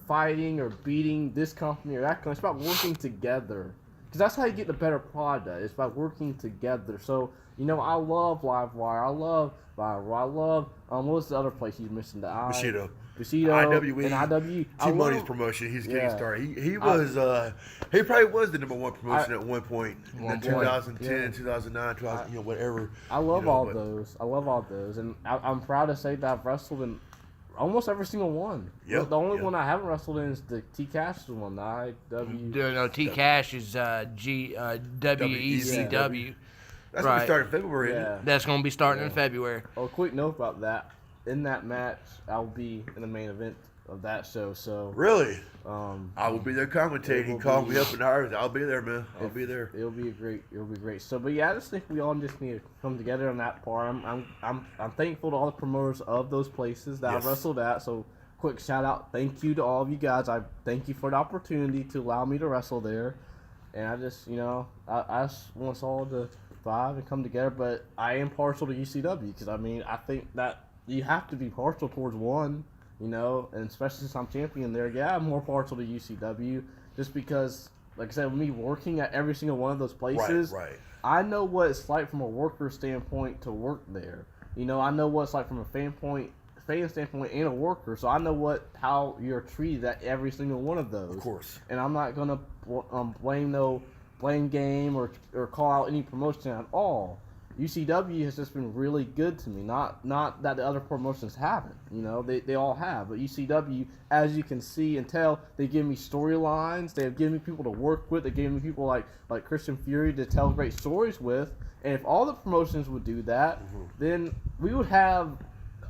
fighting or beating this company or that company. It's about working together. Because that's how you get the better product. It's by working together. So, I love Livewire. I love Viral. I love, what was the other place he's missing? Bushido, IWE, and IWE. T-Money's promotion. He's getting started. He probably was the number one promotion at one point in 2010, 2009, 2000, whatever. I love all those. I love all those, and I'm proud to say that I've wrestled in almost every single one. Yep. The only one I haven't wrestled in is the T-Cash one. The IW. No, T-Cash is WECW. That's going to start in February. Yeah. That's going to be starting in February. Oh, quick note about that. In that match, I'll be in the main event of that show. So really, I will be there commentating. Call me up in hours. I'll be there, man. I'll be there. It'll be great. So, but yeah, I just think we all just need to come together on that part. I'm thankful to all the promoters of those places that I wrestled at. So, quick shout out, thank you to all of you guys. I thank you for the opportunity to allow me to wrestle there. And I just, I just want us all to thrive and come together. But I am partial to UCW because I think that you have to be partial towards one, and especially since I'm champion there. Yeah, I'm more partial to UCW just because, like I said, with me working at every single one of those places, right. I know what it's like from a worker standpoint to work there. I know what it's like from a fan standpoint and a worker, so I know how you're treated at every single one of those. Of course. And I'm not gonna blame game or call out any promotion at all. UCW has just been really good to me. Not that the other promotions haven't. They all have. But UCW, as you can see and tell, they give me storylines. They have given me people to work with. They gave me people like Christian Fury to tell great stories with. And if all the promotions would do that, then we would have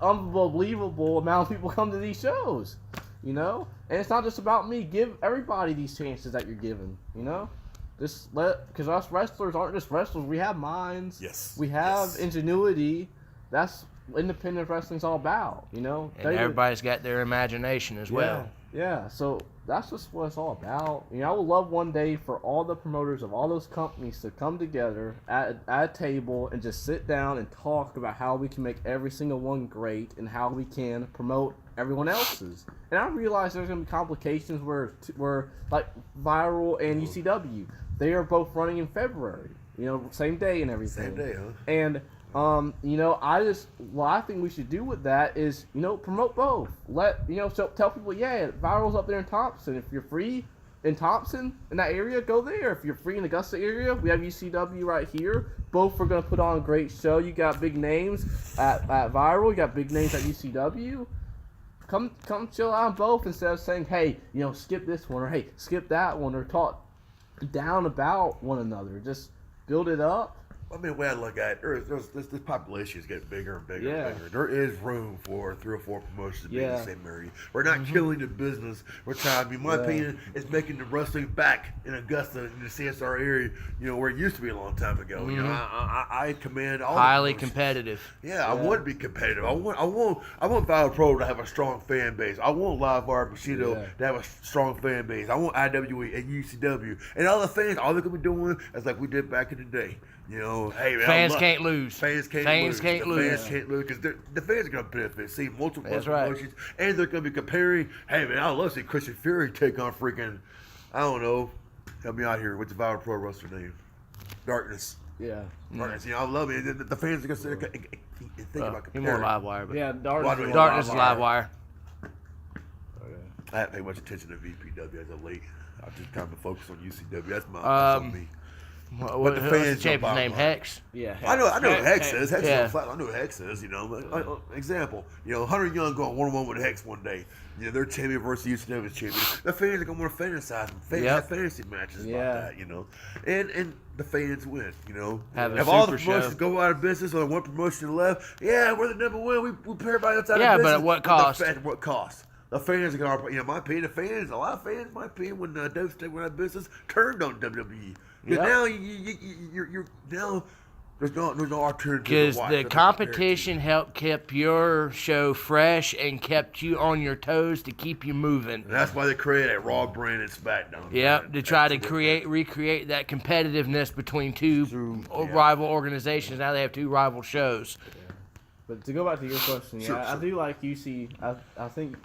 unbelievable amount of people come to these shows. And it's not just about me. Give everybody these chances that you're given. Because us wrestlers aren't just wrestlers. We have minds. Yes. We have ingenuity. That's what independent wrestling's all about, And everybody's got their imagination as well. Yeah. So that's just what it's all about. I would love one day for all the promoters of all those companies to come together at a table and just sit down and talk about how we can make every single one great and how we can promote everyone else's. And I realize there's going to be complications where like Viral and UCW, they are both running in February. Same day and everything. Same day, huh? And What I think we should do with that is, promote both. Tell people, Viral's up there in Thompson. If you're free in Thompson, in that area, go there. If you're free in the Augusta area, we have UCW right here. Both are going to put on a great show. You got big names at Viral. You got big names at UCW. Come chill out on both instead of saying, hey, skip this one, or hey, skip that one, or talk down about one another. Just build it up. I mean, the way I look at it, this population is getting bigger and bigger and bigger. There is room for 3 or 4 promotions to be in the same area. We're not killing the business. We're trying to, in my opinion, it's making the wrestling back in Augusta, in the CSR area, where it used to be a long time ago. I command all highly competitive. Yeah, I want to be competitive. I want Viral Pro to have a strong fan base. I want Live Wire Bushido to have a strong fan base. I want IWE and UCW. And all the fans, all they're going to be doing is like we did back in the day. Hey man, fans can't lose. Fans can't lose. Fans can't lose because the fans are going to benefit. See multiple promotions, and they're going to be comparing. Hey man, I love to see Christian Fury take on freaking, I don't know, help me out here. What's the Viral Pro wrestler name? Darkness. Yeah. Darkness. I love it. The fans are going to sit there and think about comparing. More Live Wire, but Darkness is Live Wire. I haven't paid much attention to VPW as of late. I've just kind of focused on UCW. That's on me. But the fans champion's name Hex. Yeah, I know what Hex is. Hex is flat. I know what Hex is. Example. Hunter Young going 1-on-1 with Hex one day. They're champion versus UCW champion. The fans are going to want to fantasize them. Have fantasy matches about that. And the fans win. Have all the promotions go out of business or one promotion left. Yeah, we're the number one. We put everybody else out of business. Yeah, but at what cost? At what cost? The fans are going to, my opinion, a lot of fans, my opinion, when WWE went out of business, turned on WWE. Because now you're there's no alternative. Because the competition helped keep your show fresh and kept you on your toes to keep you moving. And that's why they created a Raw brand and SmackDown. Yep, to try to recreate that competitiveness between two rival organizations. Now they have 2 rival shows. But to go back to your question, I do like UC. I think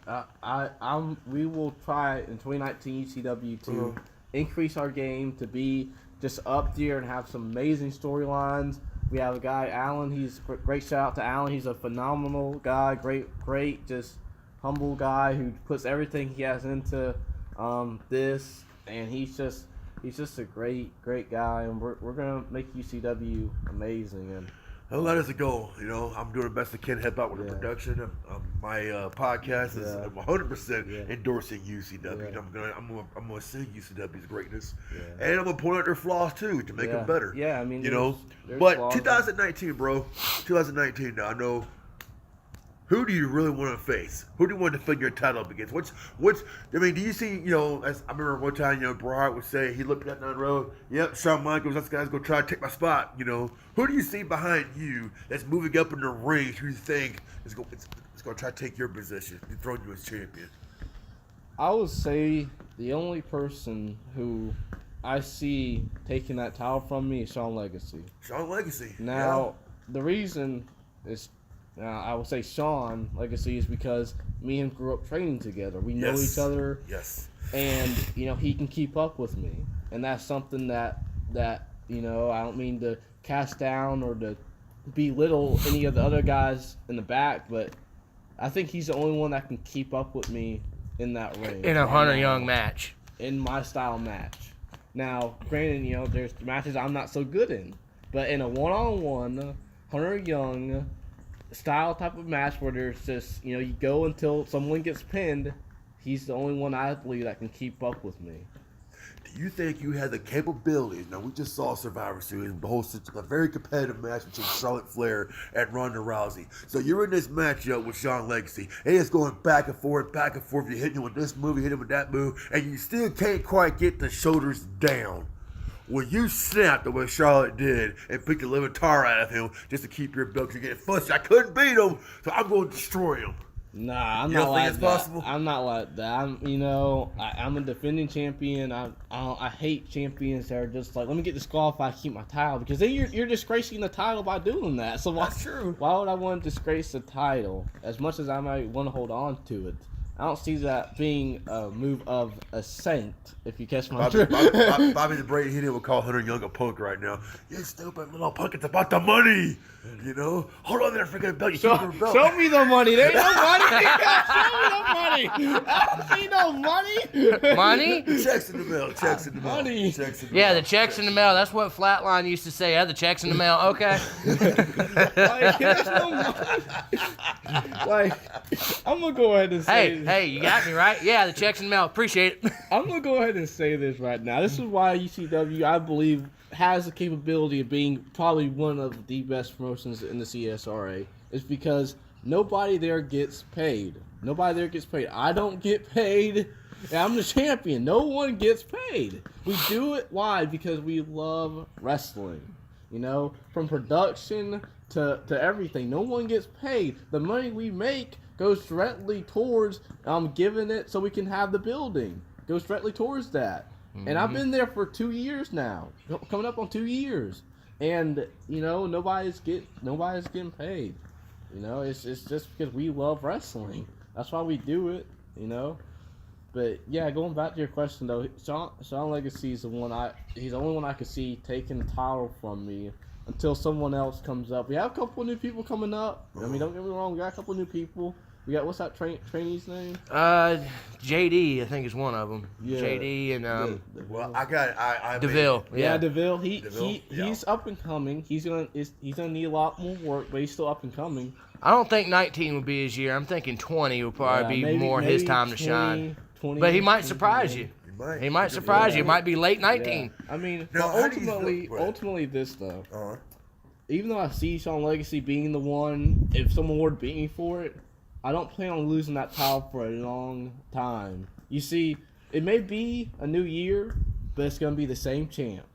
we will try in 2019 UCW to increase our game to be just up there and have some amazing storylines. We have a guy, Alan. He's great. Shout out to Alan. He's a phenomenal guy. Great, just humble guy who puts everything he has into this, and he's just a great guy. And we're gonna make UCW amazing. And don't let us go. I'm doing the best I can. Help out with the production. My podcast is 100% endorsing UCW. Yeah. I'm gonna sing UCW's greatness, and I'm gonna point out their flaws too to make them better. Yeah, I mean, but 2019, bro. 2019. Now I know. Who do you really want to face? Who do you want to defend your title up against? Do you see, as I remember one time, Bret would say, he looked down the road, yep, Shawn Michaels, that guy's going to try to take my spot, Who do you see behind you that's moving up in the ring who you think is going to try to take your position and throw you as champion? I would say the only person who I see taking that title from me is Shawn Legacy. Shawn Legacy. Now, the reason is, I would say Shawn Legacy is because me and him grew up training together. We know each other. Yes. And, he can keep up with me. And that's something that I don't mean to cast down or to belittle any of the other guys in the back, but I think he's the only one that can keep up with me in that ring. In a Hunter Young match. In my style match. Now, granted, there's matches I'm not so good in. But in a one-on-one, Hunter Young style type of match where there's just, you go until someone gets pinned, he's the only one I believe that can keep up with me. Do you think you have the capabilities? Now, we just saw Survivor Series, a very competitive match between Charlotte Flair and Ronda Rousey. So you're in this matchup with Shawn Legacy, and it's going back and forth. You're hitting him with this move, you hit him with that move, and you still can't quite get the shoulders down. When you snapped the way Charlotte did and picked the living tar out of him just to keep your belt, you're getting fussy. I couldn't beat him, so I'm going to destroy him. Nah, I'm not like that. Possible? I'm not like that. I'm a defending champion. I hate champions that are just like, let me get disqualified to keep my title, because then you're disgracing the title by doing that. So that's true. Why would I want to disgrace the title? As much as I might want to hold on to it, I don't see that being a move of a saint, if you catch my Bobby the Brain Heenan would call Hunter Young a punk right now. You stupid little punk, it's about the money. You know? Hold on there, freaking belt. Show me the money. There ain't no money. Show me the money. I don't see no money. Money? Checks in the mail. Checks in the mail. Money. Checks in the Yeah, mail. the checks in the mail. That's what Flatline used to say. Yeah, the checks in the mail. Okay. Like, there's no money. Like, I'm going to go ahead and say Hey, you got me, right? Yeah, the checks in the mail. Appreciate it. I'm going to go ahead and say this right now. This is why UCW, I believe, has the capability of being probably one of the best promotions in the CSRA. It's because nobody there gets paid. Nobody there gets paid. I don't get paid. And I'm the champion. No one gets paid. We do it. Why? Because we love wrestling. You know, from production to everything. No one gets paid. The money we make goes directly towards giving it so we can have the building. Goes directly towards that. And I've been there for 2 years now, coming up on 2 years, and you know nobody's getting paid. You know, it's just because we love wrestling. That's why we do it. You know, but yeah, going back to your question though, Sean Legacy is he's the only one I could see taking the title from me until someone else comes up. We have a couple of new people coming up. I mean, don't get me wrong, we got a couple of new people. We got, what's that trainee's name? JD, I think is one of them. Yeah. JD and Well, I DeVille. Yeah, DeVille. DeVille, He's up and coming. He's gonna need a lot more work, but he's still up and coming. I don't think 19 would be his year. I'm thinking 20 will probably be more his time to shine. 20, But he might surprise you. He might surprise you. It might be late 19. Yeah. I mean, Now, but how ultimately this though. Uh-huh. Even though I see Sean Legacy being the one, if someone were to beat me for it, I don't plan on losing that title for a long time. You see, it may be a new year, but it's going to be the same champ.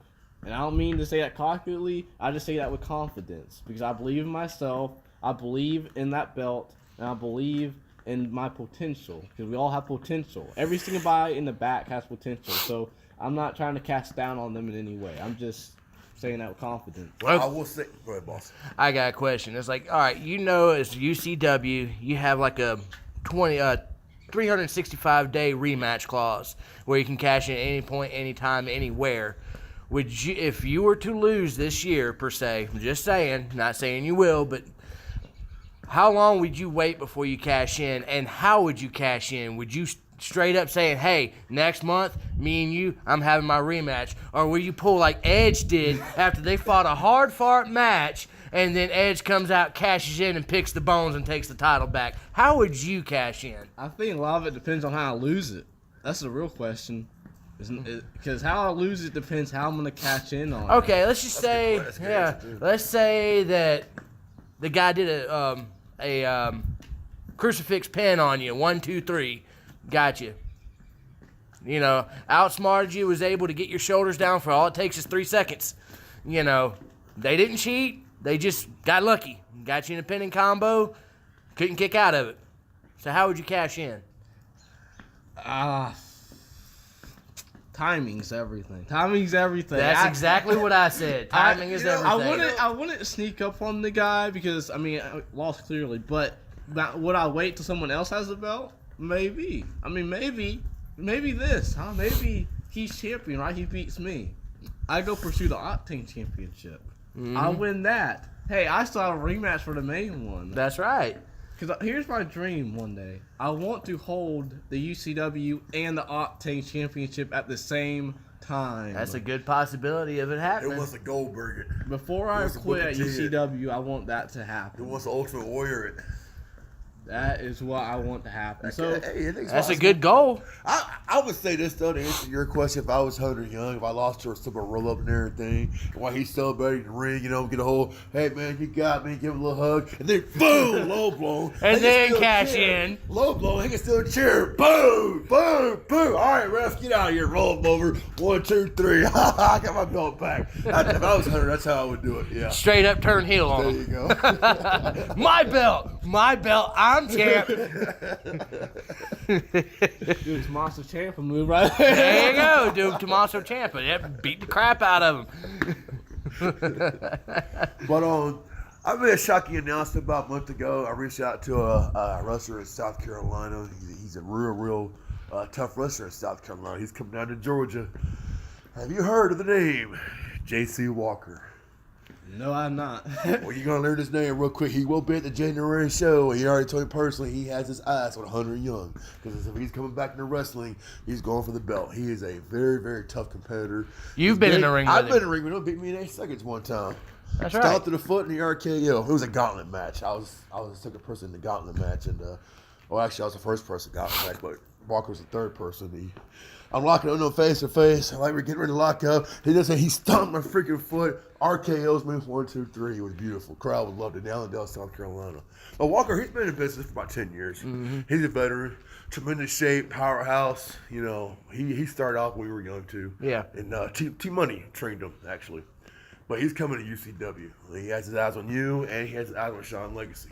And I don't mean to say that cockily. I just say that with confidence because I believe in myself. I believe in that belt, and I believe in my potential because we all have potential. Every single guy in the back has potential. So I'm not trying to cast down on them in any way. I'm just saying that with confidence. I will say, go ahead, boss. I got a question. It's like, all right, you know, as UCW, you have like a 365-day rematch clause where you can cash in at any point, anytime, anywhere. Would you, if you were to lose this year per se? I'm just saying, not saying you will, but how long would you wait before you cash in, and how would you cash in? Would you straight up saying, hey, next month, me and you, I'm having my rematch? Or will you pull like Edge did after they fought a hard-fought match, and then Edge comes out, cashes in, and picks the bones and takes the title back? How would you cash in? I think a lot of it depends on how I lose it. That's the real question. Because how I lose it depends how I'm going to cash in on it. Okay, let's just say, let's say that the guy did a crucifix pin on you, 1, 2, 3. Got you. You know, outsmarted you, was able to get your shoulders down for all it takes is 3 seconds. You know, they didn't cheat. They just got lucky. Got you in a pinning combo. Couldn't kick out of it. So how would you cash in? Timing's everything. Timing's everything. That's exactly what I said. Timing is everything. I wouldn't sneak up on the guy because, I mean, I lost clearly. But would I wait till someone else has the belt? Maybe. I mean, maybe this, huh? Maybe he's champion, right? He beats me. I go pursue the Octane Championship. Mm-hmm. I win that. Hey, I still have a rematch for the main one. That's right. Because here's my dream one day. I want to hold the UCW and the Octane Championship at the same time. That's a good possibility of it happening. It wants a Goldberg it. Before I quit at UCW, I want that to It happen. wants the Ultimate Warrior it. That is what I want to happen. So that's a good goal. I would say this though, to answer your question, if I was Hunter Young, if I lost to a super roll up and everything, and while he's celebrating the ring, you know, get a whole, hey man, you got me, give him a little hug, and then boom, low blow, and then cash in. Low blow, he can still cheer, boom, boom, boom. All right, ref, get out of here, roll him over, 1, 2, 3. I got my belt back. If I was Hunter, that's how I would do it. Yeah, straight up turn heel on there him. you go. My belt. I'm champ. Dude, Tommaso Ciampa move right There you go, dude. Tommaso Ciampa. That beat the crap out of him. But I made a shocking announcement about a month ago. I reached out to a wrestler in South Carolina. He's a real tough wrestler in South Carolina. He's coming down to Georgia. Have you heard of the name J.C. Walker? No, I'm not. Well, you're going to learn his name real quick. He will be at the January show. He already told me personally he has his eyes on Hunter Young. Because if he's coming back into wrestling, he's going for the belt. He is a very, very tough competitor. You've been in the ring with him. I've been in the ring with him. Beat me in 8 seconds one time. That's right. Stomped to the foot in the RKO. It was a gauntlet match. I was the second person in the gauntlet match. And, actually, I was the first person in the gauntlet match. But Walker was the third person. I'm locking on face to face. Like we're getting ready to lock up. He stomped my freaking foot. RKO's moves 1, 2, 3. It was beautiful. Crowd would love it. In Allendale, South Carolina. But Walker, he's been in business for about 10 years. Mm-hmm. He's a veteran, tremendous shape, powerhouse. You know, he started off when we were young too. Yeah. And T Money trained him actually, but he's coming to UCW. He has his eyes on you, and he has his eyes on Sean Legacy.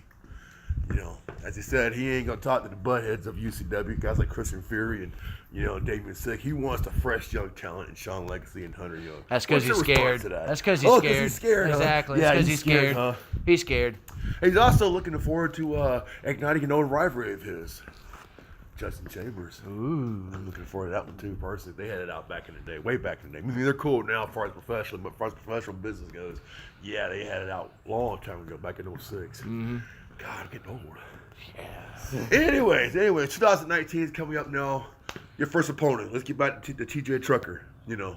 You know, as he said, he ain't gonna talk to the buttheads of UCW, guys like Christian Fury and Damien Sick. He wants the fresh young talent in Sean Legacy and Hunter Young. That's because he's scared. That's because he's scared. He's scared. Exactly. Yeah, because he's scared. Huh? He's scared. He's also looking forward to igniting an old rivalry of his, Justin Chambers. Ooh, I'm looking forward to that one too. Personally, they had it out back in the day, way back in the day. I mean, they're cool now as far as professional, but as far as professional business goes, yeah, they had it out a long time ago, back in 06. Mm-hmm. God, I'm getting old. Yeah. Anyways, 2019 is coming up now. Your first opponent. Let's get back to the TJ Trucker. You know,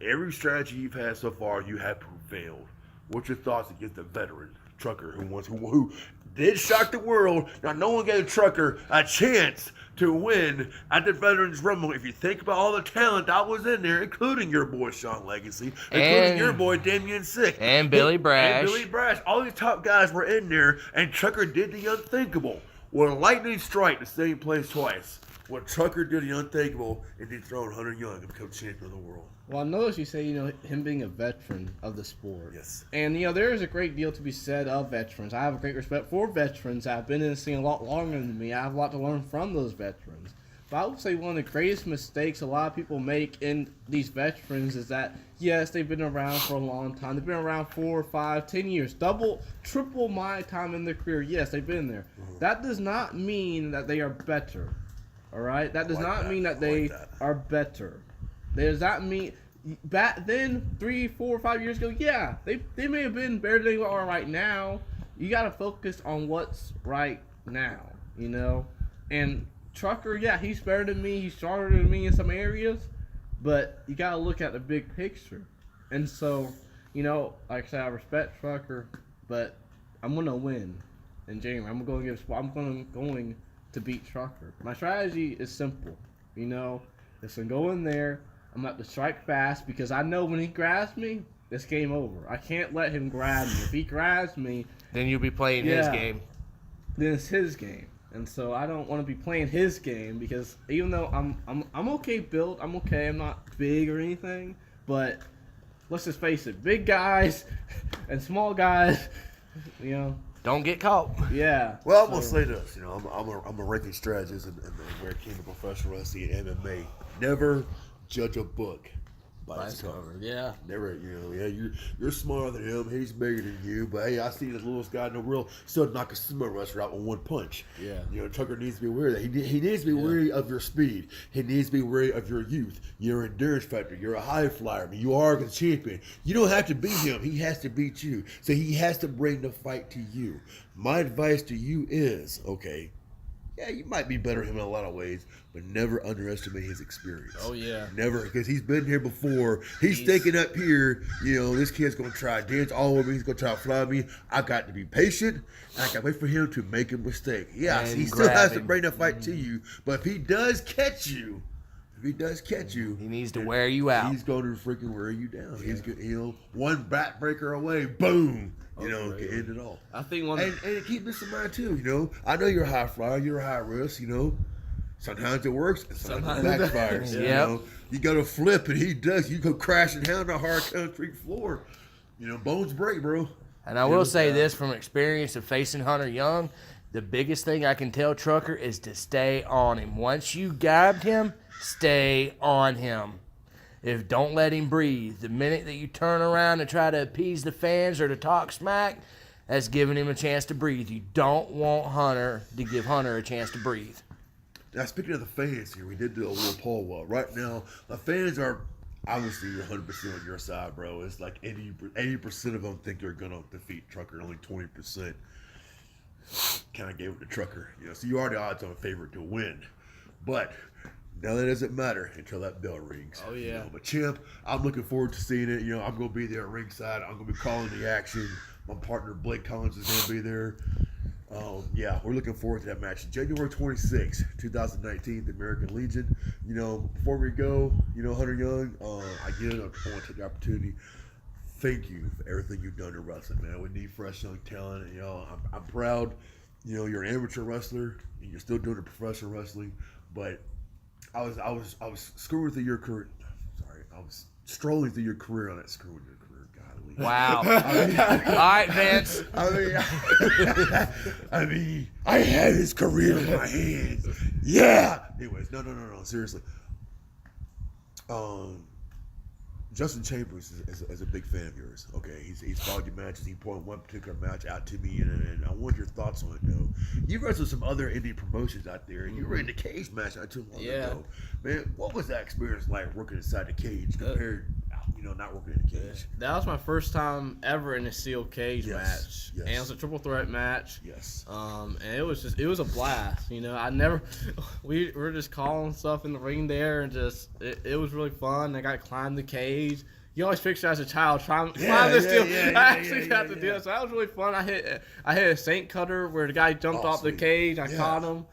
every strategy you've had so far, you have prevailed. What's your thoughts against the veteran Trucker who did shock the world? Now, no one gave Trucker a chance to win at the Veterans Rumble. If you think about all the talent that was in there, including your boy Sean Legacy, including your boy Damien Sick, and Billy Brash. All these top guys were in there, and Trucker did the unthinkable. Well, lightning strike the same place twice. Well, Trucker did the unthinkable and dethroned Hunter Young and become champion of the world. Well, I noticed you say, him being a veteran of the sport. Yes. And, there is a great deal to be said of veterans. I have a great respect for veterans. I've been in the scene a lot longer than me. I have a lot to learn from those veterans. But I would say one of the greatest mistakes a lot of people make in these veterans is that, yes, they've been around for a long time. They've been around 4, 5, 10 years. Double, triple my time in their career. Yes, they've been there. Mm-hmm. That does not mean that they are better. All right? That does not mean that they are better. Does that mean back then, 3, 4, 5 years ago? Yeah, they may have been better than they are right now. You got to focus on what's right now, And Trucker, yeah, he's better than me. He's stronger than me in some areas, but you got to look at the big picture. And so, like I said, I respect Trucker, but I'm gonna win in January. I'm going to beat Trucker. My strategy is simple. It's to go in there. I'm going to have to strike fast because I know when he grabs me, it's game over. I can't let him grab me. If he grabs me, then you'll be playing his game. Then it's his game. And so I don't want to be playing his game because even though I'm okay built, I'm okay. I'm not big or anything, but let's just face it, big guys and small guys, don't get caught. Yeah. Well, I'm gonna say this. I'm a ranking strategist in the American Kingdom of Professional Wrestling and MMA. Never judge a book by its cover. Yeah. Never. You're smarter than him. He's bigger than you. But hey, I see this little guy in the world still knock a sumo wrestler out with one punch. Yeah. Trucker needs to be aware of that. He needs to be wary of your speed. He needs to be wary of your youth, your endurance factor. You're a high flyer. I mean, you are a champion. You don't have to beat him. He has to beat you. So he has to bring the fight to you. My advice to you is, okay, yeah, you might be better than him in a lot of ways, but never underestimate his experience. Oh, yeah. Never, because he's been here before. He's thinking up here, this kid's going to try to dance all over me. He's going to try to fly me. I got to be patient, and I got to wait for him to make a mistake. Yes, he still has to bring the fight to you, but if he does catch you, he needs to wear you out. He's going to freaking wear you down. Yeah. He's one backbreaker away, boom. Can end it all. I think and keep this in mind too. I know you're a high flyer, you're a high risk. Sometimes it works, and sometimes it backfires. You got to flip, and he does. You go crashing down the hard concrete floor. Bones break, bro. And I will say this from experience of facing Hunter Young, the biggest thing I can tell Trucker is to stay on him. Once you grabbed him, stay on him. If don't let him breathe. The minute that you turn around and try to appease the fans or to talk smack, that's giving him a chance to breathe. You don't want Hunter to give Hunter a chance to breathe. Now, speaking of the fans here, we did do a little poll. Well, right now, the fans are obviously 100% on your side, bro. It's like 80% of them think they're going to defeat Trucker, only 20% kind of gave it to Trucker. So you are the odds-on favorite to win. But now that doesn't matter until that bell rings. Oh, yeah. But, Champ, I'm looking forward to seeing it. I'm going to be there at ringside. I'm going to be calling the action. My partner, Blake Collins, is going to be there. Yeah, we're looking forward to that match. January 26th, 2019, the American Legion. Before we go, Hunter Young, again, I want to take the opportunity. Thank you for everything you've done to wrestling, man. We need fresh young talent. And, I'm proud. You're an amateur wrestler, and you're still doing the professional wrestling. But I was screwing through your career. Sorry, I was strolling through your career on that screwing your career. Golly. Wow. All right, Vince. I mean, I had his career in my hands. Yeah. Anyways, no. Seriously. Justin Chambers is a big fan of yours. Okay, he's followed your matches. He pointed one particular match out to me, and I want your thoughts on it, though. You wrestled some other indie promotions out there, and you were in the cage match not too long ago. Man, what was that experience like working inside the cage compared, not working in the cage? That was my first time ever in a sealed cage match, and it was a triple threat match. Yes. And it was a blast. We were just calling stuff in the ring there, and it was really fun. I got to climb the cage. You always picture as a child trying to climb this steel. I actually got to do it, so that was really fun. I hit a Saint cutter where the guy jumped off the cage. I caught him,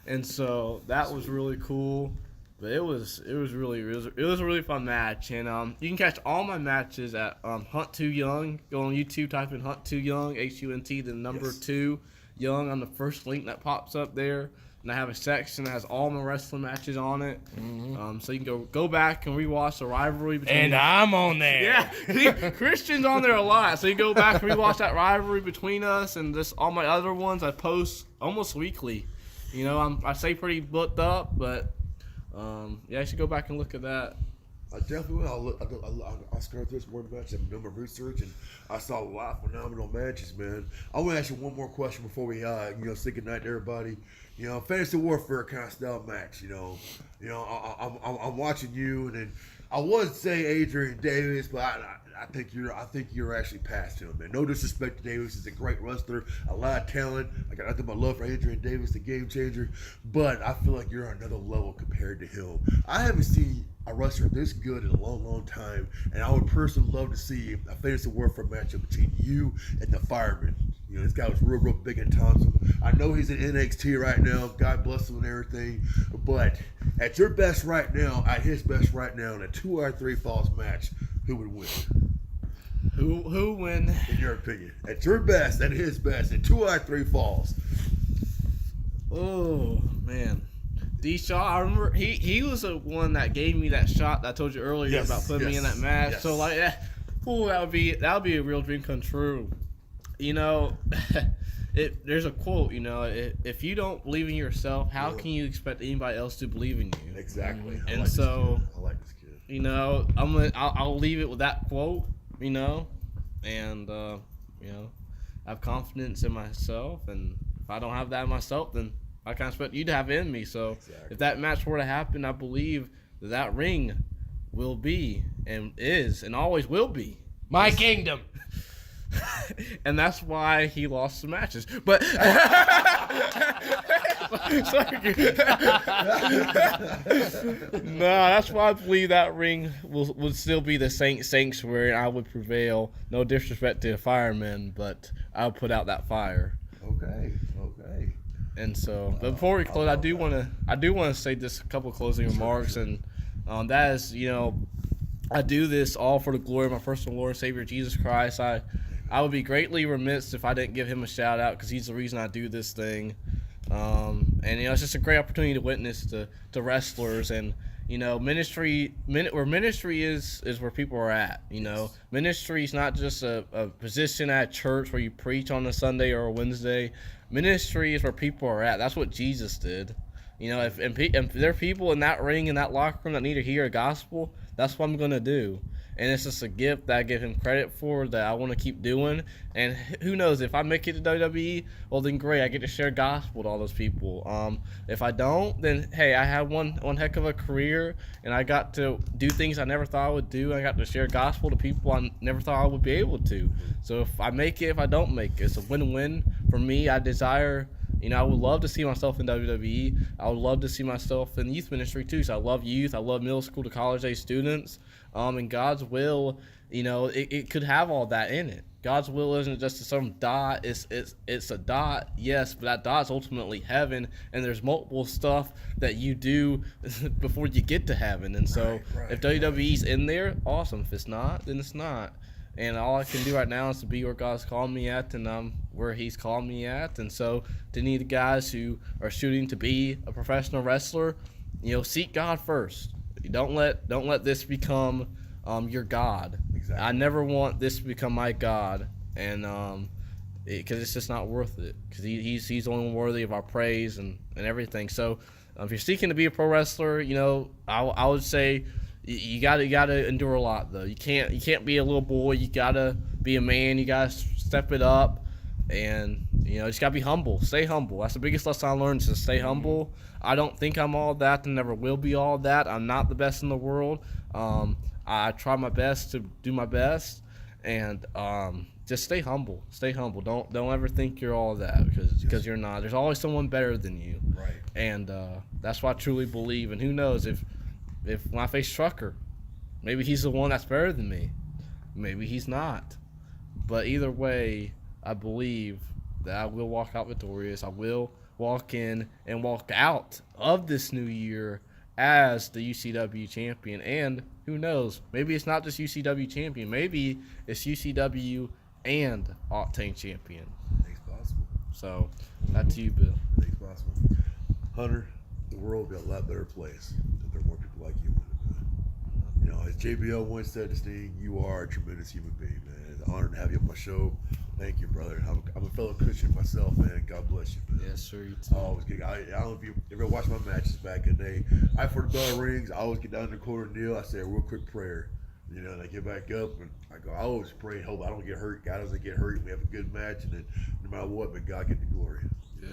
and so that was really cool. But it was a really fun match, and you can catch all my matches at Hunt Too Young. Go on YouTube, type in Hunt Too Young, HUNT, the number 2 Young on the first link that pops up there. And I have a section that has all my wrestling matches on it. Mm-hmm. So you can go back and rewatch the rivalry between. And I'm on there. Yeah, Christian's on there a lot. So you can go back and rewatch that rivalry between us, and just all my other ones I post almost weekly. I stay pretty booked up, but. I should go back and look at that. I definitely will. I scoured through some more matches and done my research, and I saw a lot of phenomenal matches, man. I want to ask you one more question before we, say goodnight to everybody. Fantasy Warfare kind of style match. I'm watching you, and then I would say Adrian Davis, but I think you're actually past him, man. No disrespect to Davis, he's a great wrestler, a lot of talent. I got nothing but love for Adrian Davis, the game changer. But I feel like you're on another level compared to him. I haven't seen a wrestler this good in a long, long time, and I would personally love to see a Fantasy Warfare matchup between you and the Fireman. This guy was real big in Thompson. I know he's in NXT right now. God bless him and everything. But at your best right now, at his best right now, in a 2 out of 3 falls match, who would win? Who win? In your opinion. At your best, at his best, in 2 out of 3 falls. Oh, man. D-Shaw, I remember he was the one that gave me that shot that I told you earlier about putting me in that match. Yes. So, that would be a real dream come true. There's a quote, if you don't believe in yourself, how can you expect anybody else to believe in you? Exactly. I like this kid. I'll leave it with that quote, and I have confidence in myself, and if I don't have that in myself, then I can't expect you to have it in me. So if that match were to happen, I believe that ring will be and is and always will be my kingdom. And that's why he lost the matches. But no, that's why I believe that ring would still be the sanctuary, and I would prevail. No disrespect to the firemen, but I'll put out that fire. Okay. And so, but before we close, I do want to say just a couple of closing remarks, and that is, I do this all for the glory of my personal Lord and Savior Jesus Christ. I would be greatly remiss if I didn't give him a shout out, because he's the reason I do this thing. And it's just a great opportunity to witness to wrestlers, and ministry where ministry is where people are at. Ministry is not just a position at church where you preach on a Sunday or a Wednesday. Ministry is where people are at. That's what Jesus did. You know, if there are people in that ring, in that locker room that need to hear a gospel, that's what I'm going to do. And it's just a gift that I give him credit for that I want to keep doing. And who knows, if I make it to WWE, well, then great. I get to share gospel to all those people. If I don't, then, hey, I had one heck of a career, and I got to do things I never thought I would do. I got to share gospel to people I never thought I would be able to. So if I make it, if I don't make it, it's a win-win for me. I desire... You know, I would love to see myself in WWE. I would love to see myself in youth ministry too. So I love youth. I love middle school to college age students. And God's will, you know, it could have all that in it. God's will isn't just some dot. It's a dot, yes, but that dot's ultimately heaven. And there's multiple stuff that you do before you get to heaven. And so if WWE's in there, awesome. If it's not, then it's not. And all I can do right now is to be where God's called me at, and where He's called me at. And so, to any of the guys who are shooting to be a professional wrestler, you know, seek God first. Don't let this become your God. Exactly. I never want this to become my God, and because it's just not worth it. Because He's only worthy of our praise and everything. So, if you're seeking to be a pro wrestler, you know, I would say. You gotta endure a lot though. You can't be a little boy. You gotta be a man. You gotta step it up, and you know, just gotta be humble. Stay humble. That's the biggest lesson I learned, is to stay humble. I don't think I'm all that, and never will be all that. I'm not the best in the world. I try my best to do my best, and just stay humble. Stay humble. Don't ever think you're all that, because you're not. There's always someone better than you. Right. And that's what I truly believe. And who knows if when I face Trucker, maybe he's the one that's better than me. Maybe he's not. But either way, I believe that I will walk out victorious. I will walk in and walk out of this new year as the UCW champion. And who knows, maybe it's not just UCW champion. Maybe it's UCW and Octane champion. Thanks, possible. So, that's you, Bill. Thanks, possible. Hunter, the world would be a lot better place if there were more people like you. You know, as JBL once said to Sting, you are a tremendous human being, man. It's an honor to have you on my show. Thank you, brother. I'm a fellow Christian myself, man. God bless you, man. Yes, sir. You too. I always get. I don't know if you ever watched my matches back in the day. Before the bell rings, I always get down in the corner and kneel. I say a real quick prayer. You know, and I get back up and I go. I always pray and hope I don't get hurt. God doesn't get hurt. We have a good match, and then no matter what, but God get the glory. Yeah.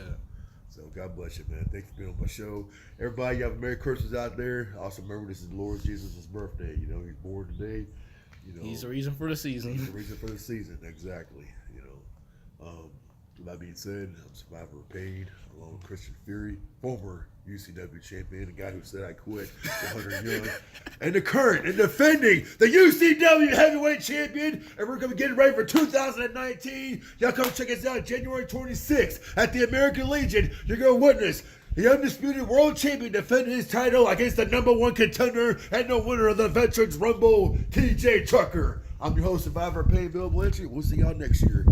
So God bless you, man. Thanks for being on my show. Everybody, you have a Merry Christmas out there. Also remember, this is Lord Jesus' birthday. You know, He's born today. You know, He's the reason for the season. He's the reason for the season, exactly. You know, with that being said, I'm Survivor of Pain, along with Christian Fury, former UCW champion, the guy who said I quit, 100 Young, and the current and defending the UCW heavyweight champion. And we're going to be getting ready for 2019. Y'all come check us out January 26th at the American Legion. You're going to witness the undisputed world champion defending his title against the #1 contender and the winner of the Veterans Rumble, TJ Tucker. I'm your host, Survivor of Pain, Bill Blanchard. We'll see y'all next year.